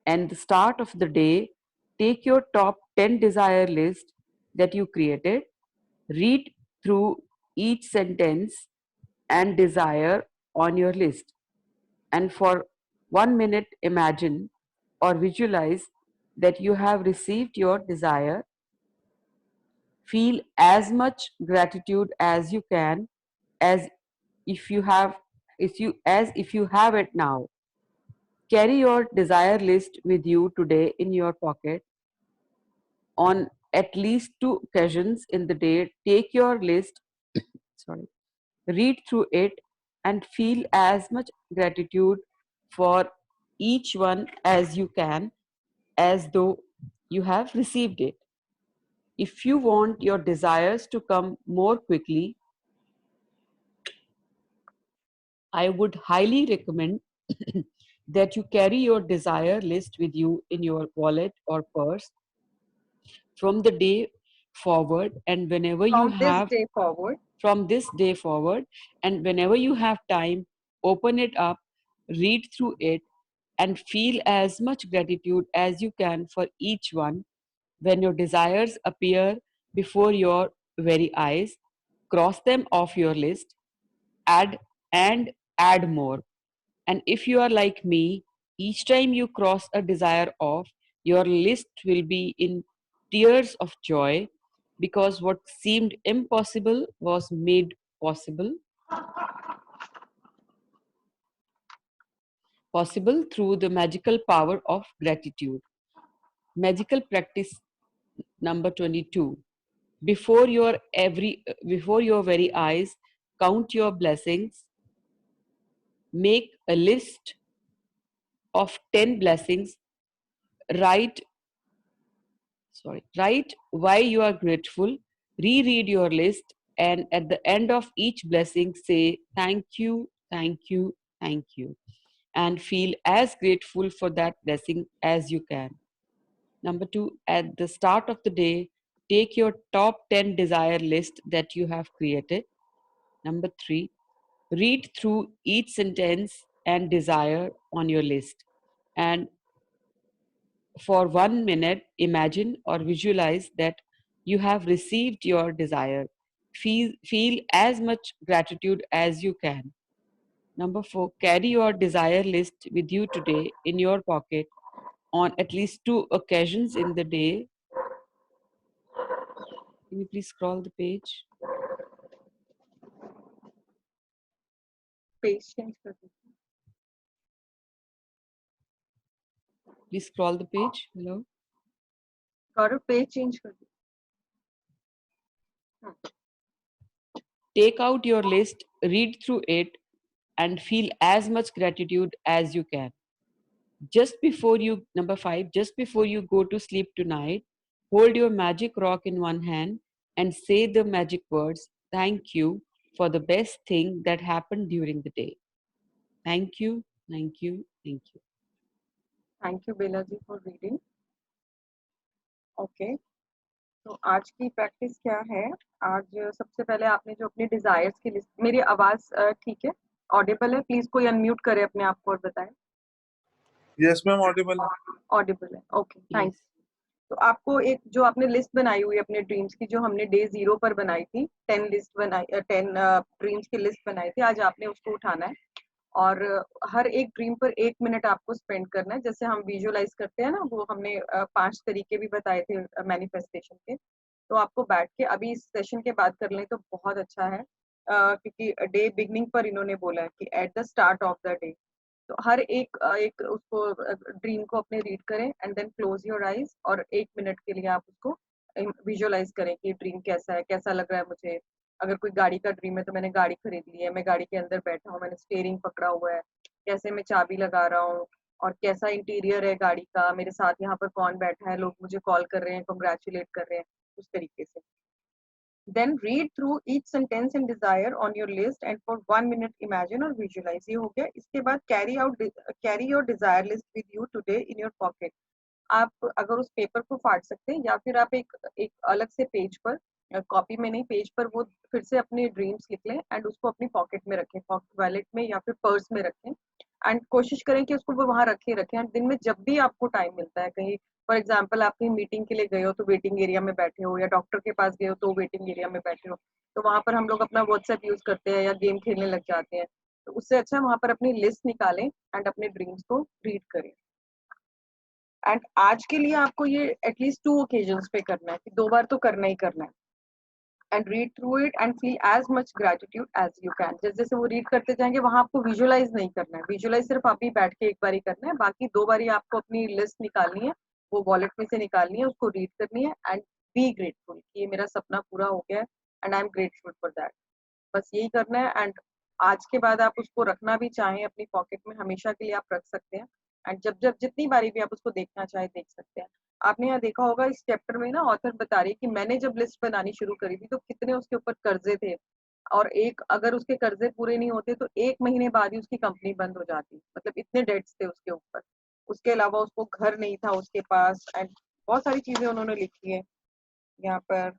And the start of the day, take your top 10 desire list that you created, read through each sentence and desire on your list, and for 1 minute imagine or visualize that you have received your desire. Feel as much gratitude as you can, as if you have if you have it now. Carry your desire list with you today in your pocket. On at least two occasions in the day, take your list, sorry, read through it, and feel as much gratitude for each one as you can, as though you have received it. If you want your desires to come more quickly, I would highly recommend that you carry your desire list with you in your wallet or purse from the day forward, and whenever you From this have day forward. from this day forward, and whenever you have time, open it up, read through it, and feel as much gratitude as you can for each one. When your desires appear before your very eyes, cross them off your list, add and add more. And if you are like me, each time you cross a desire off, your list will be in tears of joy, because what seemed impossible was made possible through the magical power of gratitude. Magical practice number 22. Before your very eyes, count your blessings. Make a list of 10 blessings. Write write why you are grateful. Reread your list, and at the end of each blessing, say thank you, thank you, thank you, and feel as grateful for that blessing as you can. Number 2, at the start of the day, take your top 10 desire list that you have created. Number 3, read through each sentence and desire on your list, and for 1 minute, imagine or visualize that you have received your desire. Feel as much gratitude as you can. Number 4, carry your desire list with you today in your pocket on at least two occasions in the day. Can you please scroll the page? Page change कर दीजिए। Please scroll the page. Hello. Gaurav page change कर दीजिए। Take out your list, read through it, and feel as much gratitude as you can. Just before you, number 5, just before you go to sleep tonight, hold your magic rock in one hand and say the magic words, thank you for the best thing that happened during the day. Thank you, thank you, thank you. Thank you Bela ji for reading. Okay, तो आज की practice क्या है? आज सबसे पहले आपने जो अपनी डिजायर्स की लिस्ट, मेरी आवाज ठीक है, ऑडिबल है? प्लीज कोई अनम्यूट करे अपने आप को और बताएं। यस मैम, ऑडिबल है। ऑडिबल है, ओके थैंक। Yes. तो आपको एक जो आपने लिस्ट बनाई हुई है अपने ड्रीम्स की, जो हमने डे 0 पर बनाई थी, 10 लिस्ट बनाई, 10 ड्रीम्स की लिस्ट बनाई थी, आज आपने उसको उठाना है और हर एक ड्रीम पर 1 मिनट आपको स्पेंड करना है। जैसे हम विजुअलाइज करते हैं ना, वो हमने 5 तरीके भी बताए थे मैनिफेस्टेशन के, तो आपको बैठ के अभी इस सेशन के बाद कर लें तो बहुत अच्छा है, क्योंकि डे बिगनिंग पर इन्होंने बोला है कि at the start of the day, तो हर एक उसको ड्रीम को अपने रीड करें and then close your eyes और 1 मिनट के लिए आप उसको विजुअलाइज करें कि ड्रीम कैसा है, कैसा लग रहा है मुझे। अगर कोई गाड़ी का ड्रीम है तो मैंने गाड़ी खरीद ली है, मैं गाड़ी के अंदर बैठा हूँ, मैंने स्टीयरिंग पकड़ा हुआ है, कैसे मैं चाबी लगा रहा हूँ और कैसा इंटीरियर है गाड़ी का, मेरे साथ यहाँ पर कौन बैठा है, लोग मुझे कॉल कर रहे हैं, कंग्रेचुलेट कर रहे हैं, उस तरीके से। Then read through each sentence and desire on your list and for 1 minute imagine or visualize। ये हो गया। इसके बाद carry your desire list with you today in your pocket। आप अगर उस पेपर को फाड़ सकते हैं या फिर आप एक अलग से पेज पर, कॉपी में नहीं, पेज पर वो फिर से अपने ड्रीम्स लिख लें एंड उसको अपनी पॉकेट में रखें, पॉकेट वॉलेट में या फिर पर्स में रखें एंड कोशिश करें कि उसको वो वहां रखें एंड दिन में जब भी आपको टाइम मिलता है, कहीं फॉर एग्जाम्पल आप कहीं मीटिंग के लिए गए हो तो वेटिंग एरिया में बैठे हो, या डॉक्टर के पास गए हो तो वेटिंग एरिया में बैठे हो, तो वहां पर हम लोग अपना व्हाट्सएप यूज करते हैं या गेम खेलने लग जाते हैं, तो उससे अच्छा वहां पर अपनी लिस्ट निकालें एंड अपने ड्रीम्स को रीड करें। एंड आज के लिए आपको ये एटलीस्ट 2 ओकेजन्स पे करना है कि 2 बार तो करना ही करना है। And read through it and feel as much gratitude as you can. जैसे जैसे वो रीड करते जाएंगे वहां आपको विजुअलाइज नहीं करना है, विजुअलाइज सिर्फ आप ही बैठ के एक बार ही करना है, बाकी 2 बार ही आपको अपनी लिस्ट निकालनी है, वो वॉलेट में से निकालनी है, उसको रीड करनी है एंड बी ग्रेटफुल कि ये मेरा सपना पूरा हो गया है and I am grateful for that. बस यही करना है। एंड आज के बाद आप उसको रखना भी चाहें अपनी पॉकेट में, हमेशा के लिए आप रख सकते हैं एंड जब जब जितनी बारी भी आप उसको देखना चाहे देख सकते हैं। आपने यहाँ देखा होगा इस चैप्टर में ना ऑथर बता रही है कि मैंने जब लिस्ट बनानी शुरू करी थी तो कितने उसके ऊपर कर्जे थे, और एक अगर उसके कर्जे पूरे नहीं होते तो 1 महीने बाद ही उसकी कंपनी बंद हो जाती, मतलब इतने डेट्स थे उसके ऊपर। उसके अलावा उसको घर नहीं था उसके पास एंड बहुत सारी चीजें उन्होंने लिखी है यहाँ पर।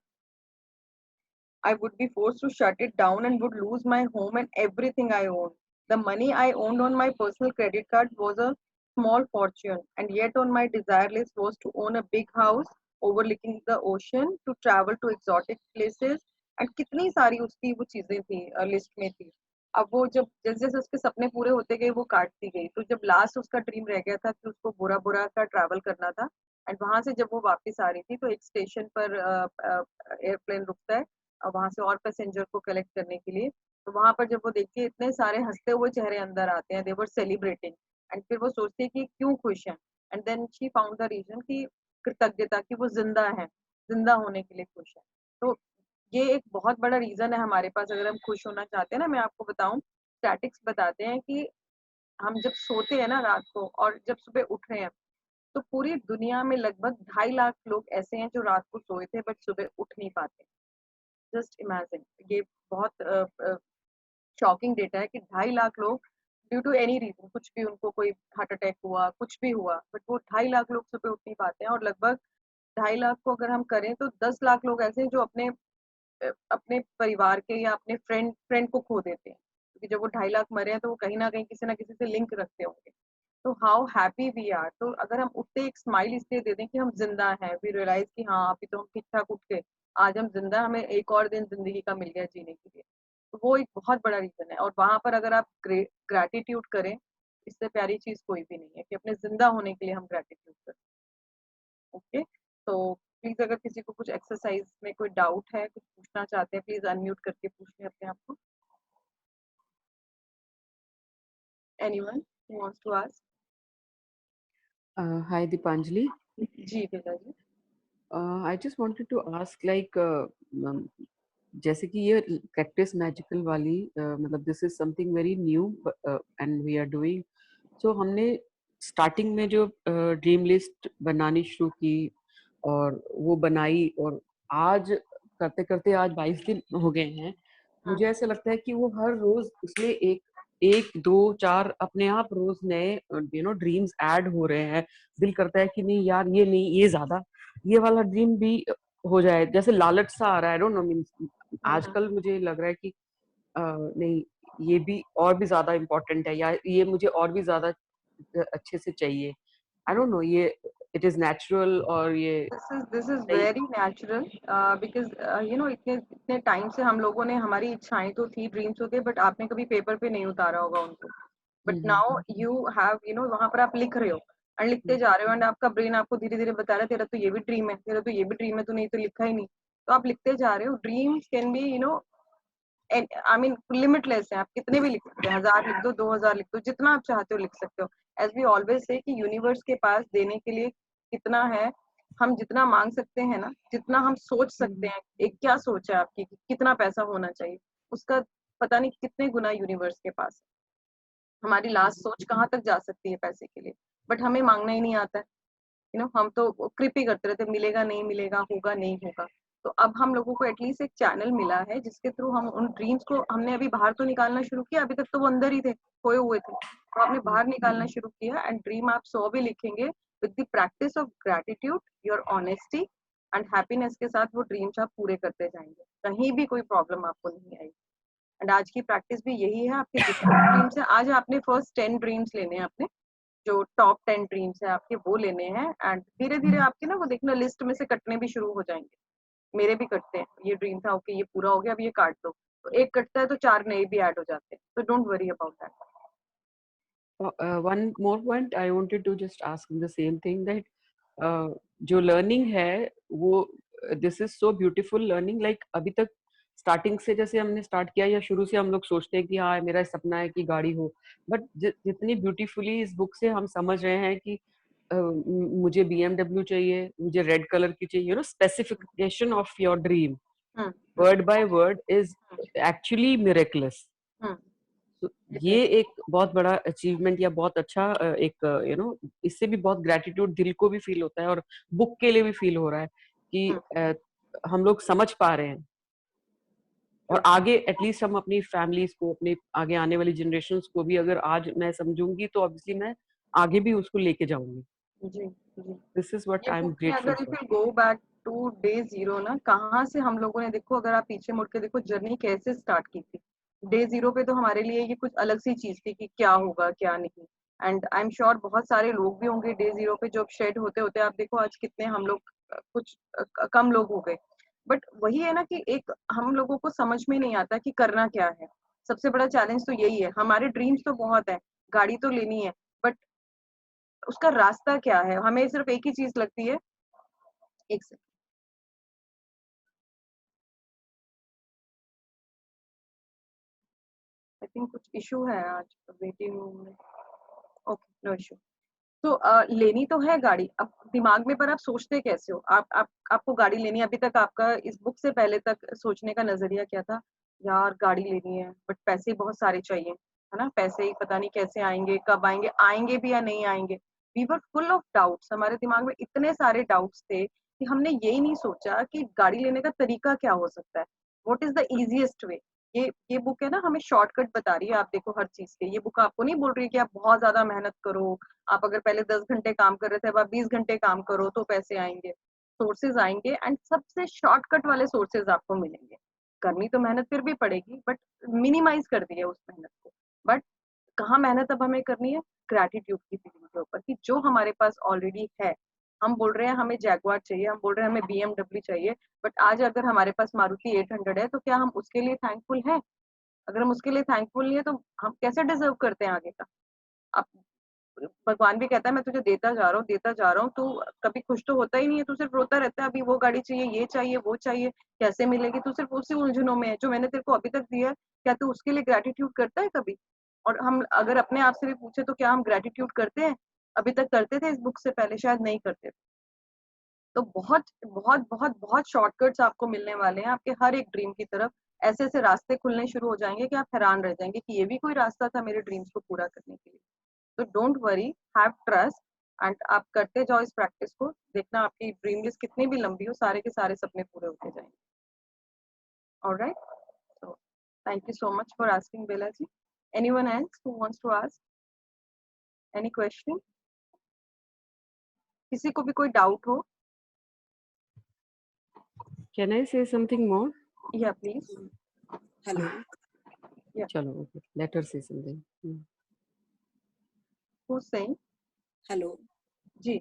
I would be forced to shut it down and would lose my home and everything I owned. The money I owned on my personal credit card was a small fortune, and yet on my desire list was to own a big house overlooking the ocean, to travel to exotic places, and कितनी सारी उसकी वो चीजें थी list में थी। अब वो जब जैसे जैसे उसके सपने पूरे होते गए वो काटती गई, तो जब लास्ट उसका ड्रीम रह गया था कि उसको बुरा बुरा का ट्रैवल करना था, एंड वहां से जब वो वापस आ रही थी तो एक स्टेशन पर एयरप्लेन रुकता है और वहां से और पैसेंजर को कलेक्ट करने के लिए, तो वहां पर जब वो देखती है इतने सारे हंसते हुए चेहरे अंदर आते हैं, दे वर सेलिब्रेटिंग, एंड फिर वो सोचती है कि क्यों खुश हैं, and then she found the reason कि कृतज्ञता, कि वो जिंदा है, जिंदा होने के लिए खुश है। तो ये एक बहुत बड़ा रीजन है हमारे पास अगर हम खुश होना चाहते हैं ना। मैं आपको बताऊं, स्टैटिक्स बताते हैं कि हम जब सोते हैं ना रात को और जब सुबह उठ रहे हैं, तो पूरी दुनिया में लगभग 2.5 लाख लोग ऐसे हैं जो रात को सोए थे बट सुबह उठ नहीं पाते। जस्ट इमेजिन, ये बहुत शॉकिंग डेटा है कि 2.5 लाख लोग ड्यू टू एनी रीजन, कुछ भी उनको कोई हार्ट अटैक हुआ, कुछ भी हुआ, बट वो 2.5 लाख लोग सुबह उठ नहीं पाते हैं। और लगभग 2.5 लाख को अगर हम करें तो 10 लाख लोग ऐसे हैं जो अपने परिवार के या अपने फ्रेंड को खो देते हैं, क्योंकि जब वो 2.5 लाख मरे हैं तो वो कहीं ना कहीं किसी ना किसी से लिंक रखते होंगे। तो हाउ हैप्पी वी आर, तो अगर हम उठते एक स्माइल इसलिए दे दें कि हम जिंदा हैं, वी रियलाइज कि हाँ अभी तो हम ठीक ठाक उठ गए, आज हम जिंदा, हमें एक और दिन जिंदगी का मिल गया जीने के लिए, तो वो एक बहुत बड़ा रीजन है। और वहां पर अगर आप ग्रेटिट्यूड करें, इससे प्यारी चीज कोई भी नहीं है कि अपने जिंदा होने के लिए हम ग्रेटिट्यूड करें। ओके, तो प्लीज अगर किसी को कुछ एक्सरसाइज में कोई डाउट है, कुछ पूछना चाहते हैं, प्लीज अनम्यूट करके पूछ लें अपने आप को। Anyone who wants to ask? Hi, Dipanjali. जी बेटा जी। I just wanted to ask, like, जैसे कि ये प्रैक्टिस मैजिकल वाली मतलब this is something very new and we are doing, so हमने स्टार्टिंग में जो ड्रीम लिस्ट बनानी शुरू की और वो बनाई, और आज करते करते आज 22 दिन हो गए हैं। मुझे ऐसा लगता है कि वो हर रोज उसमें एक एक दो चार अपने आप रोज नए ड्रीम्स ऐड हो रहे हैं। दिल करता है कि नहीं यार, ये नहीं, ये ज्यादा, ये वाला ड्रीम भी हो जाए, जैसे लालच सा आ रहा है। आई डोंट नो, मींस आजकल मुझे लग रहा है कि नहीं, ये भी और भी ज्यादा इम्पोर्टेंट है, या ये मुझे और भी ज्यादा अच्छे से चाहिए। आई डोंट नो, ये इट इज नेचुरल और ये दिस इज सही। Very natural because you know इतने इतने टाइम से हम लोगों ने, हमारी इच्छाएं तो थी, ड्रीम्स तो थे, बट आपने कभी पेपर पे नहीं उतारा होगा उनको। But now you have, you know, वहां पर आप लिख रहे हो एंड लिखते जा रहे हो, एंड आपका ब्रेन आपको धीरे धीरे बता रहा है तेरा तो ये भी ड्रीम है, तेरा तो ये भी ड्रीम है, तूने तो लिखा ही नहीं। तो आप लिखते जा रहे हो। Dreams can be, you know, I mean limitless है। आप कितने भी लिख सकते हैं, 1000 लिख दो, 2000 लिख दो, जितना आप चाहते हो लिख सकते हो। एज वी ऑलवेज से कि यूनिवर्स के पास देने के लिए कितना है, हम जितना मांग सकते हैं ना, जितना हम सोच सकते हैं, एक क्या सोच है आपकी कि कितना पैसा होना चाहिए, उसका पता नहीं कितने गुना यूनिवर्स के पास है। हमारी लास्ट सोच कहाँ तक जा सकती है पैसे के लिए, बट हमें मांगना ही नहीं आता है। यू नो, हम तो कृपी करते रहते, मिलेगा नहीं मिलेगा, होगा नहीं होगा। तो अब हम लोगों को एटलीस्ट एक चैनल मिला है जिसके थ्रू हम उन ड्रीम्स को, हमने अभी बाहर तो निकालना शुरू किया, अभी तक तो वो अंदर ही थे, खोए हुए थे, तो आपने बाहर निकालना शुरू किया। एंड ड्रीम आप 100 भी लिखेंगे, with the practice of gratitude, your honesty and happiness के साथ वो ड्रीम्स आप पूरे करते जाएंगे, कहीं भी कोई प्रॉब्लम आपको नहीं आएगी। एंड आज की प्रैक्टिस भी यही है। आपके जितने ड्रीम्स है, आज आपने फर्स्ट 10 ड्रीम्स लेने हैं अपने, जो टॉप 10 ड्रीम्स है आपके, वो लेने हैं। एंड धीरे धीरे आपके ना वो देखना लिस्ट में से कटने भी शुरू हो जाएंगे। मेरे भी कटते हैं, ये ड्रीम था, ओके ये पूरा हो गया, अब ये काट दो, तो एक कटता है तो 4 नए भी ऐड हो जाते हैं। तो don't worry about that. One more point I wanted to just ask the same thing, that जो लर्निंग है वो, this is so beautiful learning, like अभी तक स्टार्टिंग से जैसे हमने स्टार्ट किया, या शुरू से हम लोग सोचते हैं कि हाँ मेरा सपना है कि गाड़ी हो, बट जितनी ब्यूटीफुली इस बुक से हम समझ रहे हैं कि मुझे BMW चाहिए, मुझे रेड कलर की चाहिए, you know, specification of your dream word by word is actually miracles. तो ये एक बहुत बड़ा अचीवमेंट, या बहुत अच्छा एक इससे भी बहुत ग्रेटिट्यूड दिल को भी फील होता है, और बुक के लिए भी फील हो रहा है कि हम लोग समझ पा रहे हैं, और आगे एटलीस्ट हम अपनी फैमिलीज को, अपने आगे आने वाली जनरेशंस को भी, अगर आज मैं समझूंगी तो ऑब्वियसली मैं आगे भी उसको लेके जाऊंगी। जी जी। दिस इज व्हाट ये आई एम बुक में ग्रेटफुल अगर if for. You go back to day zero ना, कहाँ से हम लोगों ने, देखो अगर आप पीछे मुड़ के देखो जर्नी कैसे स्टार्ट की थी। डे जीरो पे तो हमारे लिए ये कुछ अलग सी चीज थी कि क्या होगा क्या नहीं। एंड आई एम श्योर बहुत सारे लोग भी होंगे डे जीरो पे, जो शेड होते होते आप देखो आज कितने हम लोग कुछ कम लोग हो गए। बट वही है ना कि एक हम लोगों को समझ में नहीं आता कि करना क्या है। सबसे बड़ा चैलेंज तो यही है। हमारे ड्रीम्स तो बहुत है, गाड़ी तो लेनी है, बट उसका रास्ता क्या है। हमें सिर्फ एक ही चीज लगती है, एक सेकंड, आई थिंक कुछ इशू है आज वेटिंग रूम में। Okay, no issue. तो लेनी तो है गाड़ी, अब दिमाग में, पर आप सोचते कैसे हो। आप आपको गाड़ी लेनी है, अभी तक आपका इस बुक से पहले तक सोचने का नजरिया क्या था? यार गाड़ी लेनी है, बट पैसे बहुत सारे चाहिए, है ना, पैसे ही पता नहीं कैसे आएंगे, कब आएंगे, आएंगे भी या नहीं आएंगे। We were full of doubts, हमारे दिमाग में इतने सारे डाउट्स थे कि हमने यही नहीं सोचा कि गाड़ी लेने का तरीका क्या हो सकता है, what is the easiest way. ये बुक है ना, हमें शॉर्टकट बता रही है। आप देखो हर चीज के, ये बुक आपको नहीं बोल रही है कि आप बहुत ज्यादा मेहनत करो, आप अगर पहले 10 घंटे काम कर रहे थे अब आप 20 घंटे काम करो तो पैसे आएंगे। सोर्सेज आएंगे एंड सबसे शॉर्टकट वाले सोर्सेज आपको मिलेंगे। करनी तो मेहनत फिर भी पड़ेगी, बट मिनिमाइज कर दिए उस मेहनत को। बट कहाँ मेहनत अब हमें करनी है? ग्रैटिट्यूड की फीलिंग के ऊपर, कि जो हमारे पास ऑलरेडी है। हम बोल रहे हैं हमें जैगवार चाहिए, हम बोल रहे हैं हमें BMW चाहिए, बट आज अगर हमारे पास मारुति 800 है तो क्या हम उसके लिए थैंकफुल हैं? अगर हम उसके लिए थैंकफुल नहीं है तो हम कैसे डिजर्व करते हैं आगे का? आप भगवान भी कहता है मैं तुझे देता जा रहा हूँ, तू कभी खुश तो होता ही नहीं है, तू सिर्फ रोता रहता है, अभी वो गाड़ी चाहिए, ये चाहिए, वो चाहिए, कैसे मिलेगी, तू सिर्फ उसी उलझनों में है। जो मैंने तेरे को अभी तक दिया है, क्या तू उसके लिए ग्रेटिट्यूड करता है कभी? और हम अगर अपने आप से भी पूछे तो क्या हम ग्रेटिट्यूड करते हैं? अभी तक करते थे इस बुक से पहले? शायद नहीं करते थे। तो बहुत बहुत बहुत बहुत शॉर्टकट्स आपको मिलने वाले हैं आपके हर एक ड्रीम की तरफ। ऐसे ऐसे रास्ते खुलने शुरू हो जाएंगे कि आप हैरान रह जाएंगे कि ये भी कोई रास्ता था मेरे ड्रीम्स को पूरा करने के लिए। तो don't worry, have trust, and आप करते जाओ इस प्रैक्टिस को। देखना आपकी ड्रीम लिस्ट कितनी भी लंबी हो, सारे के सारे सपने पूरे होते जाएंगे। Alright, so thank you so much for asking, Bella ji. Anyone else who wants to ask any question? किसी को भी कोई डाउट हो? Can I say something more? Yeah, please. Hello, Chalo, okay. Let her say something. Who's saying? Hello, जी।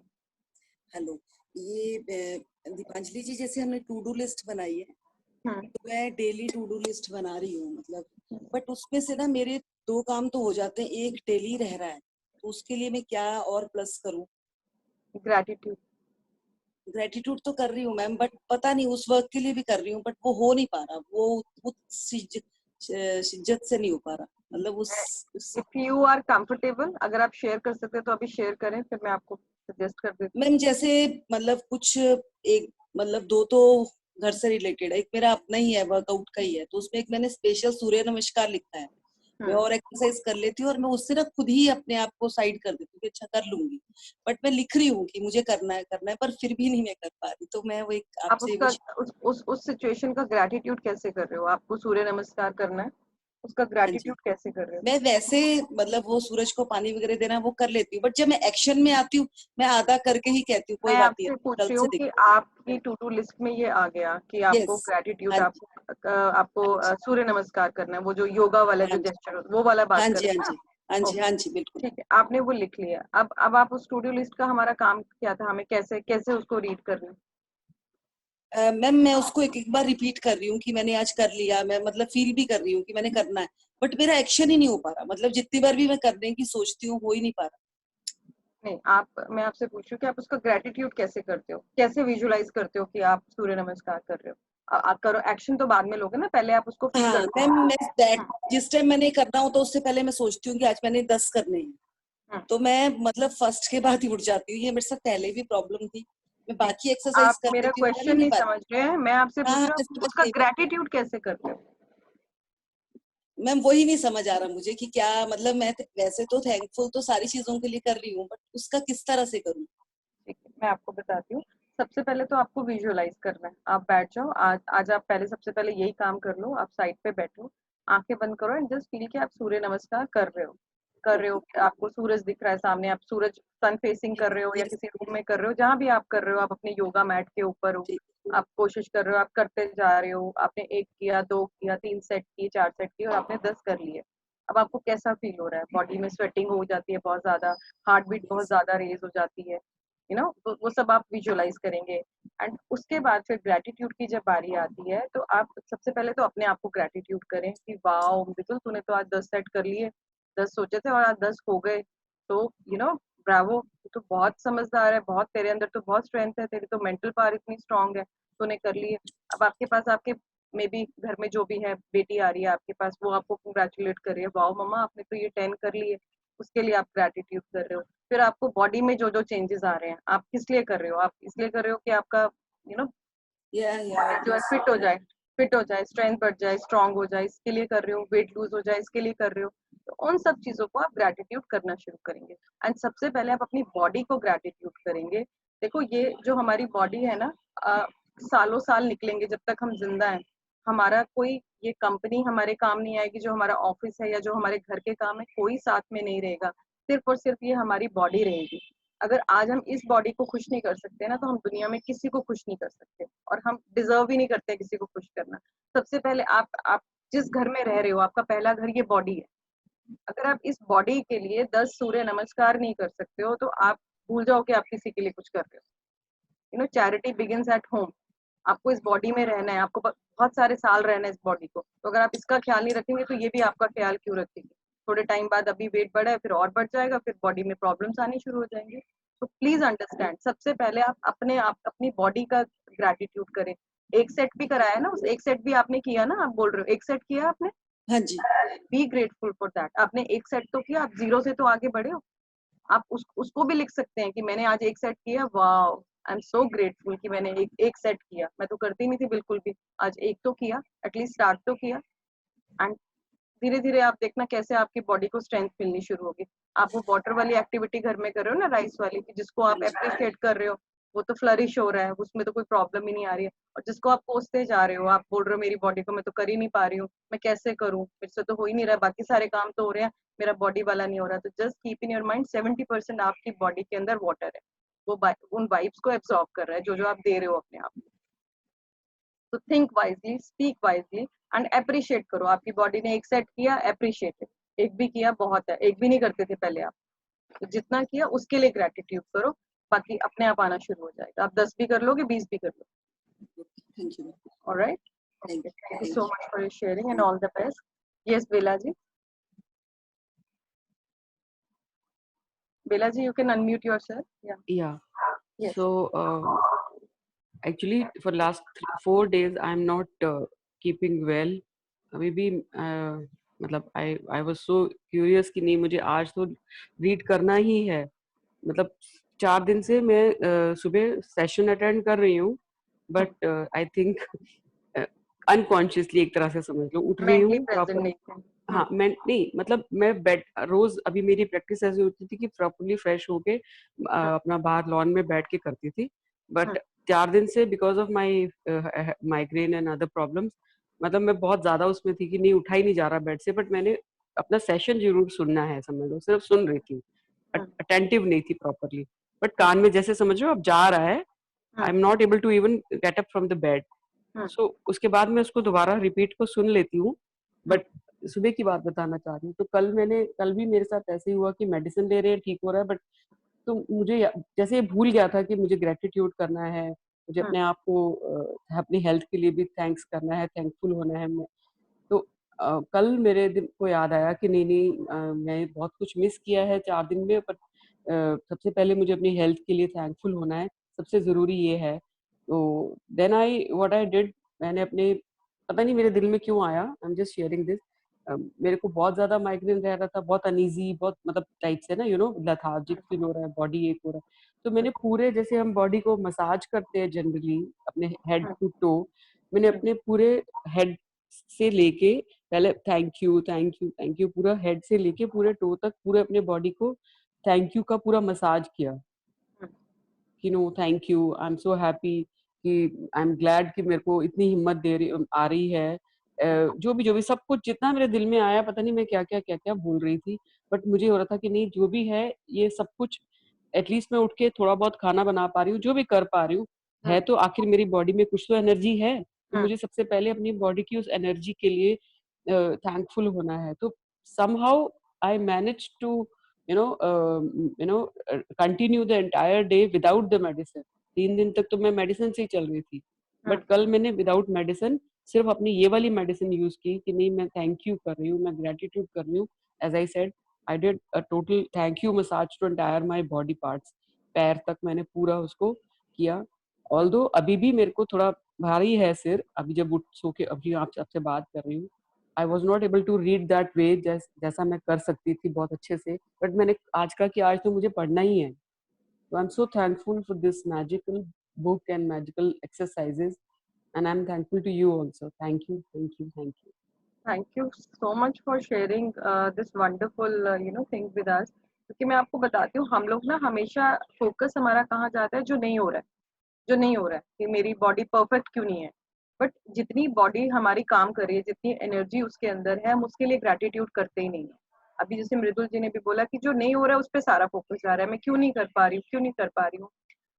Hello. ये दीपांजलि जी, जैसे हमने to do list बनाई है, तो मैं डेली टू डू लिस्ट बना रही हूँ, मतलब बट उसमें से ना मेरे 2 काम तो हो जाते हैं, एक डेली रह रहा है, तो उसके लिए मैं क्या और प्लस करूँ? ग्रेटिट्यूड। ग्रेटिट्यूड तो कर रही हूँ मैम, बट पता नहीं उस वर्क के लिए भी कर रही हूँ, बट वो हो नहीं पा रहा, वो शिद्दत से नहीं हो पा रहा, मतलब उस इफ यू आर कंफर्टेबल, अगर आप शेयर कर सकते हैं तो अभी शेयर करें, फिर मैं आपको सजेस्ट कर देती हूँ। मैम जैसे मतलब कुछ एक मतलब 2 तो घर से रिलेटेड है, एक मेरा अपना ही है, वर्कआउट का ही है, तो उसमें एक मैंने स्पेशल सूर्य नमस्कार लिखा है। मैं और एक्सरसाइज कर लेती हूँ और मैं उससे ना खुद ही अपने आप को साइड कर देती हूँ कि अच्छा कर लूंगी, बट मैं लिख रही हूँ कि मुझे करना है, पर फिर भी नहीं मैं कर पा रही, तो मैं वो एक आप आपसे उसका उस सिचुएशन का ग्रेटिट्यूड कैसे कर रहे हो? आपको सूर्य नमस्कार करना है, उसका ग्रेटिट्यूड कैसे कर रहे हो? मैं वैसे मतलब वो सूरज को पानी वगैरह देना वो कर लेती हूँ, बट जब मैं एक्शन में आती हूँ मैं आधा करके ही कहती हूँ कोई मैं बात नहीं, आपसे पूछ कल रही से हूँ कि आपकी टू डू लिस्ट में ये आ गया कि आपको यस, ग्रेटिट्यूड, हाँ जी, आपको हाँ जी, सूर्य नमस्कार करना है, वो जो योगा वाला जो हाँ जी, जेस्चर वो वाला बात हाँ कर जी, रहे हाँ हैं जी, ना? हाँ जी, ओके, हाँ जी, बिल्कुल। ठीक है, आपने वो लिख लिया। अब आप उस टू डू लिस्ट का हमारा काम क्या था, हमें कैसे कैसे उसको रीड करना है? मैम मैं उसको एक एक बार रिपीट कर रही हूँ कि मैंने आज कर लिया, मैं मतलब फील भी कर रही हूँ कि मैंने करना है, बट मेरा एक्शन ही नहीं हो पा रहा, मतलब जितनी बार भी मैं करने की सोचती हूँ हो ही नहीं पा रहा। नहीं, मैं आपसे पूछ रही हूँ कि आप उसका ग्रेटिट्यूड कैसे करते हो, कैसे विजुलाइज करते हो कि आप सूर्य नमस्कार कर रहे हो? आप करो, एक्शन तो बाद में लोगे ना, पहले आप उसको फील हाँ करते मैम, हो। मैं जिस टाइम मैंने करना हो तो उससे पहले मैं सोचती हूँ कि आज मैंने 10 करने हैं, तो मैं मतलब फर्स्ट के बाद ही उठ जाती हूँ, ये मेरे साथ पहले भी प्रॉब्लम थी, मैं नहीं, बाकी एक्सरसाइज आप कर मेरा लेती हूँ, कर ही क्वेश्चन नहीं नहीं पाती। समझ रहे हैं, मैं आपसे हाँ पूछ हाँ, रहा मैं हूँ समझ उसका गई ग्रेटिट्यूड कैसे करते हो? मैम, वही नहीं समझ आ रहा मुझे कि क्या मतलब, मैं वैसे तो थैंकफुल तो सारी चीजों के लिए कर रही हूँ, बट उसका किस तरह से करूँ? ठीक है, मैं आपको बताती हूँ। सबसे पहले तो आपको विजुअलाइज करना है। आप बैठ जाओ, आज आप पहले सबसे पहले यही काम कर लो। आप साइड पे बैठो, आंखें बंद करो एंड जस्ट फील कि आप सूर्य नमस्कार कर रहे हो ओके, कि आपको सूरज दिख रहा है सामने, आप सूरज सन फेसिंग कर रहे हो या यस, किसी रूम में कर रहे हो, जहां भी आप कर रहे हो, आप अपने योगा मैट के ऊपर हो, ठीक, आप कोशिश कर रहे हो, आप करते जा रहे हो, आपने 1 किया, 2 किया, 3 सेट किए, 4 सेट किए और आपने 10 कर लिए। अब आपको कैसा फील हो रहा है? बॉडी में स्वेटिंग हो जाती है बहुत ज्यादा, हार्ट बीट बहुत यस, ज्यादा रेज हो जाती है, तो वो सब आप विजुअलाइज करेंगे। एंड उसके बाद फिर ग्रेटिट्यूड की जब बारी आती है तो आप सबसे पहले तो अपने आप को ग्रेटिट्यूड करें कि वाओ बिल्कुल, तूने तो आज 10 सेट कर लिए, 10 सोचे थे और आज 10 हो गए, तो ब्रावो, तू तो बहुत समझदार है, बहुत तेरे अंदर तो बहुत स्ट्रेंथ है, तेरी तो मेंटल पावर इतनी स्ट्रांग है, तूने कर लिए। अब आपके पास आपके मे बी घर में जो भी है, बेटी आ रही है आपके पास, वो आपको कंग्रेचुलेट कर रही है, वाओ मम्मा आपने तो ये 10 कर लिए, उसके लिए आप ग्रेटिट्यूड कर रहे हो। फिर आपको बॉडी में जो जो चेंजेस आ रहे हैं, आप किस लिए कर रहे हो? आप इसलिए कर रहे हो कि आपका या बॉडी जो है यस, फिट हो जाए, स्ट्रेंथ बढ़ जाए, स्ट्रांग हो जाए, इसके लिए कर रहे हो, वेट लूज हो जाए इसके लिए कर रहे हो। तो उन सब चीजों को आप ग्रेटिट्यूड करना शुरू करेंगे। एंड सबसे पहले आप अपनी बॉडी को ग्रेटिट्यूड करेंगे। देखो, ये जो हमारी बॉडी है ना, सालों साल निकलेंगे जब तक हम जिंदा हैं, हमारा कोई ये कंपनी हमारे काम नहीं आएगी, जो हमारा ऑफिस है या जो हमारे घर के काम है, कोई साथ में नहीं रहेगा, सिर्फ और सिर्फ ये हमारी बॉडी रहेगी। अगर आज हम इस बॉडी को खुश नहीं कर सकते ना, तो हम दुनिया में किसी को खुश नहीं कर सकते, और हम डिजर्व ही नहीं करते किसी को खुश करना। सबसे पहले आप जिस घर में रह रहे हो, आपका पहला घर ये बॉडी है। अगर आप इस बॉडी के लिए 10 सूर्य नमस्कार नहीं कर सकते हो, तो आप भूल जाओ कि आप किसी के लिए कुछ कर रहे हो। Charity begins at home. आपको इस बॉडी में रहना है, आपको बहुत सारे साल रहना है इस बॉडी को, तो अगर आप इसका ख्याल नहीं रखेंगे तो ये भी आपका ख्याल क्यों रखेगी? थोड़े टाइम बाद अभी वेट बढ़ा है, फिर और बढ़ जाएगा, फिर बॉडी में प्रॉब्लम्स आनी शुरू हो जाएंगे। तो प्लीज अंडरस्टैंड, सबसे पहले आप अपनी बॉडी का ग्रेटिट्यूड करें। एक सेट भी कराया ना, उस एक सेट भी आपने किया ना, आप बोल रहे हो एक सेट किया आपने, हाँ जी। Be grateful for that. आपने एक सेट तो किया, आप 0 से तो आगे बढ़े हो। आप उसको भी लिख सकते हैं कि मैंने आज एक सेट किया, wow I am so grateful कि मैंने एक सेट किया। मैं तो करती नहीं थी बिल्कुल भी, आज एक तो किया, एटलीस्ट स्टार्ट तो किया। एंड धीरे धीरे आप देखना कैसे आपकी बॉडी को स्ट्रेंथ मिलनी शुरू होगी। आप वो वाटर वाली एक्टिविटी घर में कर रहे हो ना, राइस वाली, कि जिसको आप अप्रिशिएट कर रहे हो, वो तो फ्लरिश हो रहा है, उसमें तो कोई प्रॉब्लम ही नहीं आ रही है। और जिसको आप कोसते जा रहे हो, आप बोल रहे हो मेरी बॉडी को मैं तो कर ही नहीं पा रही हूँ, मैं कैसे करूँ, मेरे से तो हो ही नहीं रहा, बाकी सारे काम तो हो रहे हैं, मेरा बॉडी वाला नहीं हो रहा। तो just keep in your mind 70% आपकी बॉडी के अंदर वाटर है, वो उन वाइब्स को एब्सॉर्ब कर रहा है जो आप दे रहे हो अपने आप को। तो think wisely, speak wisely and appreciate करो। आपकी बॉडी ने एक सेट किया, अप्रिशिएट। एक भी किया बहुत है, एक भी नहीं करते थे पहले आप, तो जितना किया उसके लिए ग्रेटिट्यूड करो, बाकी अपने आप आना शुरू हो जाएगा। आप 10 भी कर लोगे, 20 भी कर लोगे। Thank you. Alright, thank thank you you. So much for your sharing and all the best. Yes Bela ji, Bela ji, you can unmute yourself. Yeah. Yes. So actually, for last 4 days, I'm not keeping well. अभी भी मतलब I was so curious कि नहीं मुझे आज तो read करना ही है। मतलब 4 दिन से मैं सुबह सेशन अटेंड कर रही हूँ, बट आई थिंक अनकॉन्शियसली एक तरह से समझ लो, उठ रही Mentally हूँ present प्रॉपर। नहीं थे। हाँ, मैं नहीं, मतलब मैं बेड रोज, अभी मेरी प्रैक्टिस ऐसी होती थी कि प्रॉपरली फ्रेश होके अपना बाहर लॉन में बैठ के करती थी। बट 4 दिन से because of my migraine and other problems, मतलब मैं बहुत ज्यादा उसमें थी कि नहीं, उठा ही नहीं जा रहा बेड से। बट मैंने अपना सेशन जरूर सुनना है, समझ लो, सिर्फ सुन रही थी, अटेंटिव नहीं थी प्रॉपरली। बट कान में जैसे समझ लो अब जा रहा है, I am not able to even get up from the bed. So उसके बाद मैं उसको दोबारा रिपीट को सुन लेती हूँ। बट सुबह की बात बताना चाह रही हूँ, तो कल भी मेरे साथ ऐसे ही हुआ कि मेडिसिन ले रहे हैं, ठीक हो रहा है, बट तो मुझे जैसे ये भूल गया था कि मुझे ग्रेटिट्यूड करना है, मुझे अपने आप को अपनी हेल्थ के लिए भी थैंक्स करना है, थैंकफुल होना है। तो कल मेरे दिन को याद आया कि नहीं, मैं बहुत कुछ मिस किया है 4 दिन में, पर सबसे पहले मुझे अपनी हेल्थ के लिए थैंकफुल होना है, सबसे ज़रूरी ये है। तो देन व्हाट आई डिड, मैंने अपने, पता नहीं मेरे दिल में क्यों आया, I am just sharing this. मेरे को बहुत ज़्यादा माइग्रेन रह रहा था, बहुत अनईज़ी, बहुत मतलब टाइप से ना, लेथार्जिक फील हो रहा है, बॉडी एक हो रहा है। तो मैंने पूरे, जैसे हम बॉडी को मसाज करते हैं जनरली अपने हेड टू टो, मैंने अपने पूरे हेड से लेके पहले thank you thank you thank you, पूरा हेड से लेके पूरे टो तक पूरे अपने बॉडी को थैंक यू का पूरा मसाज किया कि no thank you, I am so happy, कि आई एम ग्लैड कि मेरे को इतनी हिम्मत आ रही है। जो भी सब कुछ जितना मेरे दिल में आया, पता नहीं मैं क्या क्या बोल रही थी, बट मुझे हो रहा था कि नहीं, जो भी है ये सब कुछ, एटलीस्ट मैं उठ के थोड़ा बहुत खाना बना पा रही हूँ, जो भी कर पा रही हूँ, है तो आखिर मेरी बॉडी में कुछ तो एनर्जी है, तो मुझे सबसे पहले अपनी बॉडी की उस एनर्जी के लिए थैंकफुल होना है। तो somehow I manage to continue the entire day without the medicine. 3 दिन तक तो मैं मेडिसिन से ही चल रही थी, बट कल मैंने विदाउट मेडिसिन सिर्फ अपनी ये वाली मेडिसिन यूज की कि नहीं, मैं थैंक यू कर रही हूँ, मैं ग्रेटिट्यूड कर रही हूँ। As I said, I did a total thank you massage to entire my body parts, पैर तक मैंने पूरा उसको किया। ऑल्दो अभी भी मेरे को थोड़ा भारी है सिर, अभी जब उठ सो के अभी आपसे बात कर रही हूँ, I was not able to read that way जैसा मैं कर सकती थी बहुत अच्छे से, बट मैंने आज का कि आज तो मुझे पढ़ना ही है। So I'm so thankful for this magical book and magical exercises, and I'm thankful to you also. Thank you, thank you, thank you. Thank you so much for sharing this wonderful thing with us. क्योंकि मैं आपको बताती हूँ, हम लोग ना हमेशा focus हमारा कहाँ जाता है, जो नहीं हो रहा है, जो नहीं हो रहा है, कि मेरी बॉडी परफेक्ट क्यों नहीं है। बट जितनी बॉडी हमारी काम कर रही है, जितनी एनर्जी उसके अंदर है, हम उसके लिए ग्रेटिट्यूड करते ही नहीं है। अभी जैसे मृदुल जी ने भी बोला कि जो नहीं हो रहा है उस पर सारा फोकस जा रहा है, मैं क्यों नहीं कर पा रही हूँ, क्यों नहीं कर पा रही हूँ।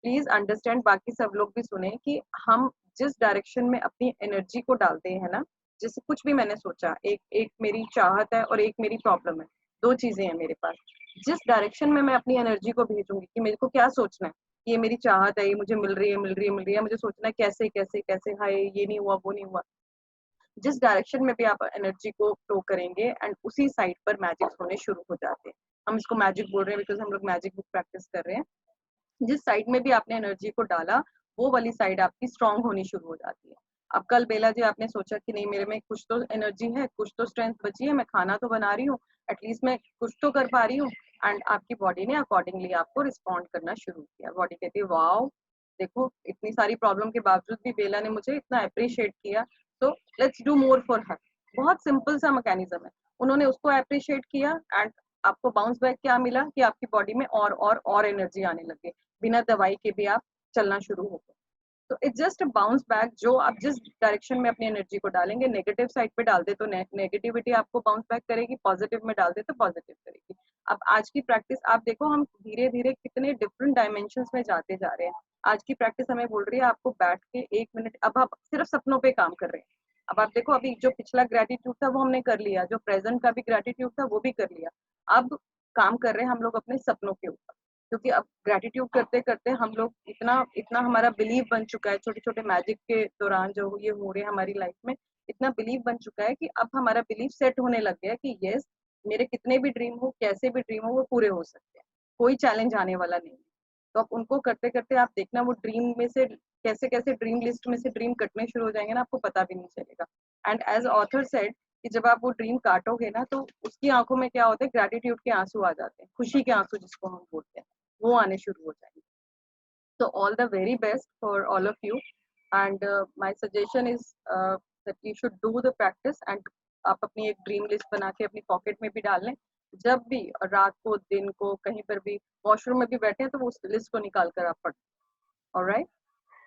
प्लीज अंडरस्टैंड, बाकी सब लोग भी सुने कि हम जिस डायरेक्शन में अपनी एनर्जी को डालते हैं ना, जैसे कुछ भी मैंने सोचा, एक मेरी चाहत है और एक मेरी प्रॉब्लम है, 2 चीजें हैं मेरे पास। जिस डायरेक्शन में मैं अपनी एनर्जी को भेजूंगी कि मेरे को क्या सोचना है, ये मेरी चाहत है, ये मुझे मिल रही है, मुझे सोचना है कैसे कैसे कैसे, हाय ये नहीं हुआ, वो नहीं हुआ, जिस डायरेक्शन में भी आप एनर्जी को फ्लो करेंगे एंड उसी साइड पर मैजिक्स होने शुरू हो जाते हैं। हम इसको मैजिक बोल रहे हैं बिकॉज हम लोग मैजिक बुक प्रैक्टिस कर रहे हैं। जिस साइड में भी आपने एनर्जी को डाला वो वाली साइड आपकी स्ट्रांग होनी शुरू हो जाती है। अब कल बेला जी आपने सोचा कि नहीं मेरे में कुछ तो एनर्जी है, कुछ तो स्ट्रेंथ बची है, मैं खाना तो बना रही हूँ, एटलीस्ट मैं कुछ तो कर पा रही हूँ, एंड आपकी बॉडी ने अकॉर्डिंगली आपको रिस्पॉन्ड करना शुरू किया। बॉडी कहती है वाओ, देखो इतनी सारी प्रॉब्लम के बावजूद भी बेला ने मुझे इतना अप्रिशिएट किया, तो let's do more for her. बहुत सिंपल सा मैकेनिज्म है। उन्होंने उसको अप्रिशिएट किया एंड आपको बाउंस बैक क्या मिला कि आपकी बॉडी में और एनर्जी आने लगे, बिना दवाई के भी आप चलना शुरू हो गए। तो इट्स जस्ट बाउंस बैक। जो आप जिस डायरेक्शन में अपनी एनर्जी को डालेंगे, नेगेटिव साइड पे डाल दे तो नेगेटिविटी आपको बाउंस बैक करेगी, पॉजिटिव में डाल दे तो पॉजिटिव करेगी। अब आज की प्रैक्टिस आप देखो, हम धीरे धीरे कितने डिफरेंट डायमेंशंस में जाते जा रहे हैं। आज की प्रैक्टिस हमें बोल रही है आपको बैठ के 1 मिनट, अब आप सिर्फ सपनों पे काम कर रहे हैं। अब आप देखो, अभी जो पिछला ग्रेटिट्यूड था वो हमने कर लिया, जो प्रेजेंट का भी ग्रेटिट्यूड था वो भी कर लिया। अब काम कर रहे हैं हम लोग अपने सपनों के ऊपर, क्योंकि अब ग्रेटिट्यूड करते करते हम लोग इतना इतना हमारा बिलीव बन चुका है, छोटे छोटे मैजिक के दौरान जो ये हो रहे हैं हमारी लाइफ में, इतना बिलीव बन चुका है कि अब हमारा बिलीव सेट होने लग गया है कि यस, मेरे कितने भी ड्रीम हो, कैसे भी ड्रीम हो, वो पूरे हो सकते हैं, कोई चैलेंज आने वाला नहीं है। तो अब उनको करते करते आप देखना वो ड्रीम में से कैसे कैसे ड्रीम लिस्ट में से ड्रीम कटने शुरू हो जाएंगे ना, आपको पता भी नहीं चलेगा। एंड एज ऑथर सेड कि जब आप वो ड्रीम काटोगे ना, तो उसकी आंखों में क्या होता है, ग्रेटिट्यूड के आंसू आ जाते हैं, खुशी के आंसू जिसको हम बोलते हैं, वो आने शुरू हो जाएंगे। So all the very best for all of you, and my suggestion is that you should do the practice, and आप अपनी एक ड्रीम लिस्ट बना के अपनी पॉकेट में भी डाल लें, जब भी रात को, दिन को, कहीं पर भी वॉशरूम में भी बैठे हैं तो वो उस लिस्ट को निकाल कर आप पढ़ें। Alright,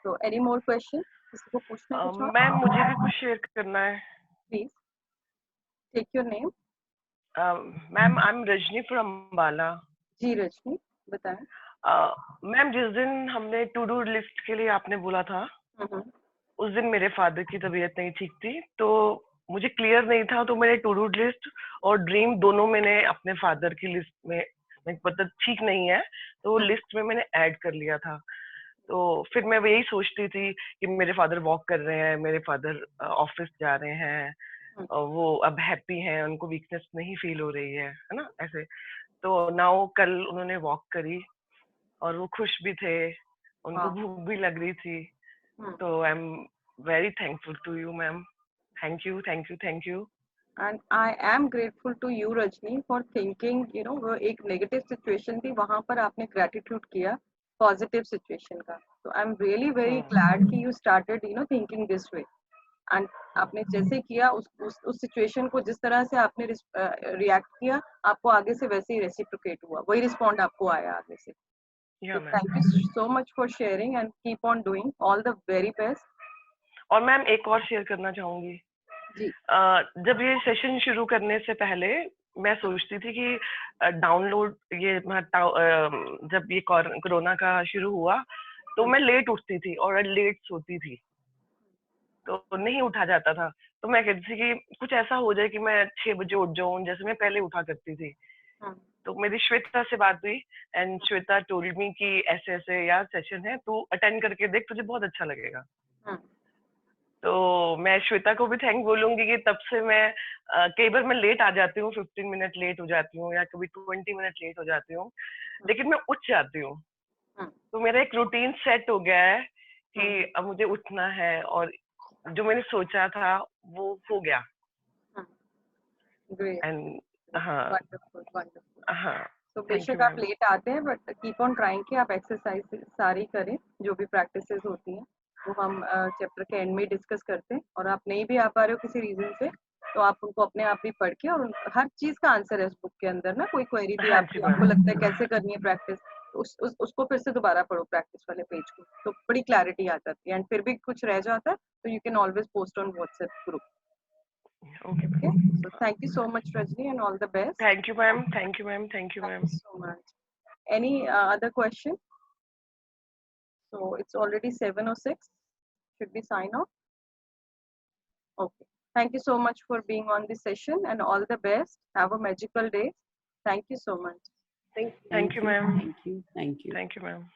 so any more question? किसी को पूछना है कुछ और? मैम मुझे भी कुछ शेयर करना है। Please take your name. Ma'am I am Rajni from Ambala. जी रजनी, बताएं। मैम जिस दिन हमने टू डू लिस्ट के लिए आपने बोला था, उस दिन मेरे फादर की तबीयत नहीं ठीक थी, तो मुझे क्लियर नहीं था, तो मैंने टू डू लिस्ट और ड्रीम दोनों मैंने अपने फादर की लिस्ट में, मतलब ठीक नहीं है तो वो लिस्ट में मैंने ऐड कर लिया था। तो फिर मैं यही सोचती थी कि मेरे फादर वॉक कर रहे हैं, मेरे फादर ऑफिस जा रहे हैं, वो अब हैप्पी हैं, उनको वीकनेस नहीं फील हो रही है ना, ऐसे। तो नाउ कल उन्होंने वॉक करी और वो खुश भी थे, उनको भूख भी लग रही थी। तो I am very thankful to you ma'am, thank you thank you thank you. And I am grateful to you Rajni for thinking, you know, वो एक negative situation थी, वहाँ पर आपने gratitude किया positive situation का। So I'm really very glad कि you started, you know, thinking this way. And आपने जैसे किया उस situation को जिस तरह से आपने react किया, आपको आगे से वैसे ही reciprocate हुआ, वही respond आपको आया आगे से। So thank you so much for sharing and keep on doing, all the very best. और मैम एक और शेयर करना चाहूंगी जी। जब ये सेशन शुरू करने से पहले मैं सोचती थी कि डाउनलोड ये जब ये कोरोना का शुरू हुआ तो मैं लेट उठती थी और लेट सोती थी, तो नहीं उठा जाता था। तो मैं कहती थी कि कुछ ऐसा हो जाए कि मैं 6 बजे उठ जाऊं जैसे मैं पहले उठा करती थी। तो मेरी श्वेता से बात हुई एंड श्वेता टोल्ड मी कि ऐसे ऐसे यार सेशन है, तू अटेंड करके देख, तुझे बहुत अच्छा लगेगा। तो मैं श्वेता को भी थैंक बोलूंगी कि तब से मैं कई बार मैं लेट आ जाती हूँ, 15 मिनट लेट हो जाती हूँ या कभी 20 मिनट लेट हो जाती हूँ, लेकिन मैं उठ जाती हूँ। तो मेरा एक रूटीन सेट हो गया है कि अब मुझे उठना है और जो मैंने सोचा था वो हो गया। एंड तो बेशक आप लेट आते हैं बट कीप ऑन ट्राइंग कि आप एक्सरसाइज सारी करें, जो भी प्रैक्टिसेस होती हैं वो हम चैप्टर के एंड में डिस्कस करते हैं। और आप नहीं भी आ पा रहे हो किसी रीजन से तो आप उनको अपने आप भी पढ़ के, और हर चीज का आंसर है उस बुक के अंदर ना, कोई क्वेरी भी आपको लगता है कैसे करनी है प्रैक्टिस, उसको फिर से दोबारा पढ़ो प्रैक्टिस वाले पेज को, तो बड़ी क्लैरिटी आ जाती है। एंड फिर भी कुछ रह जाता है तो you can always post on WhatsApp group. Okay, so thank you so much Rajni and all the best. Thank you ma'am, thank you ma'am, thank you ma'am. Thank you so much. Any other question? So it's already 7:06. Should we sign off? Okay. Thank you so much for being on this session and all the best. Have a magical day. Thank you so much. Thank you ma'am. Thank you. Thank you. Thank you ma'am.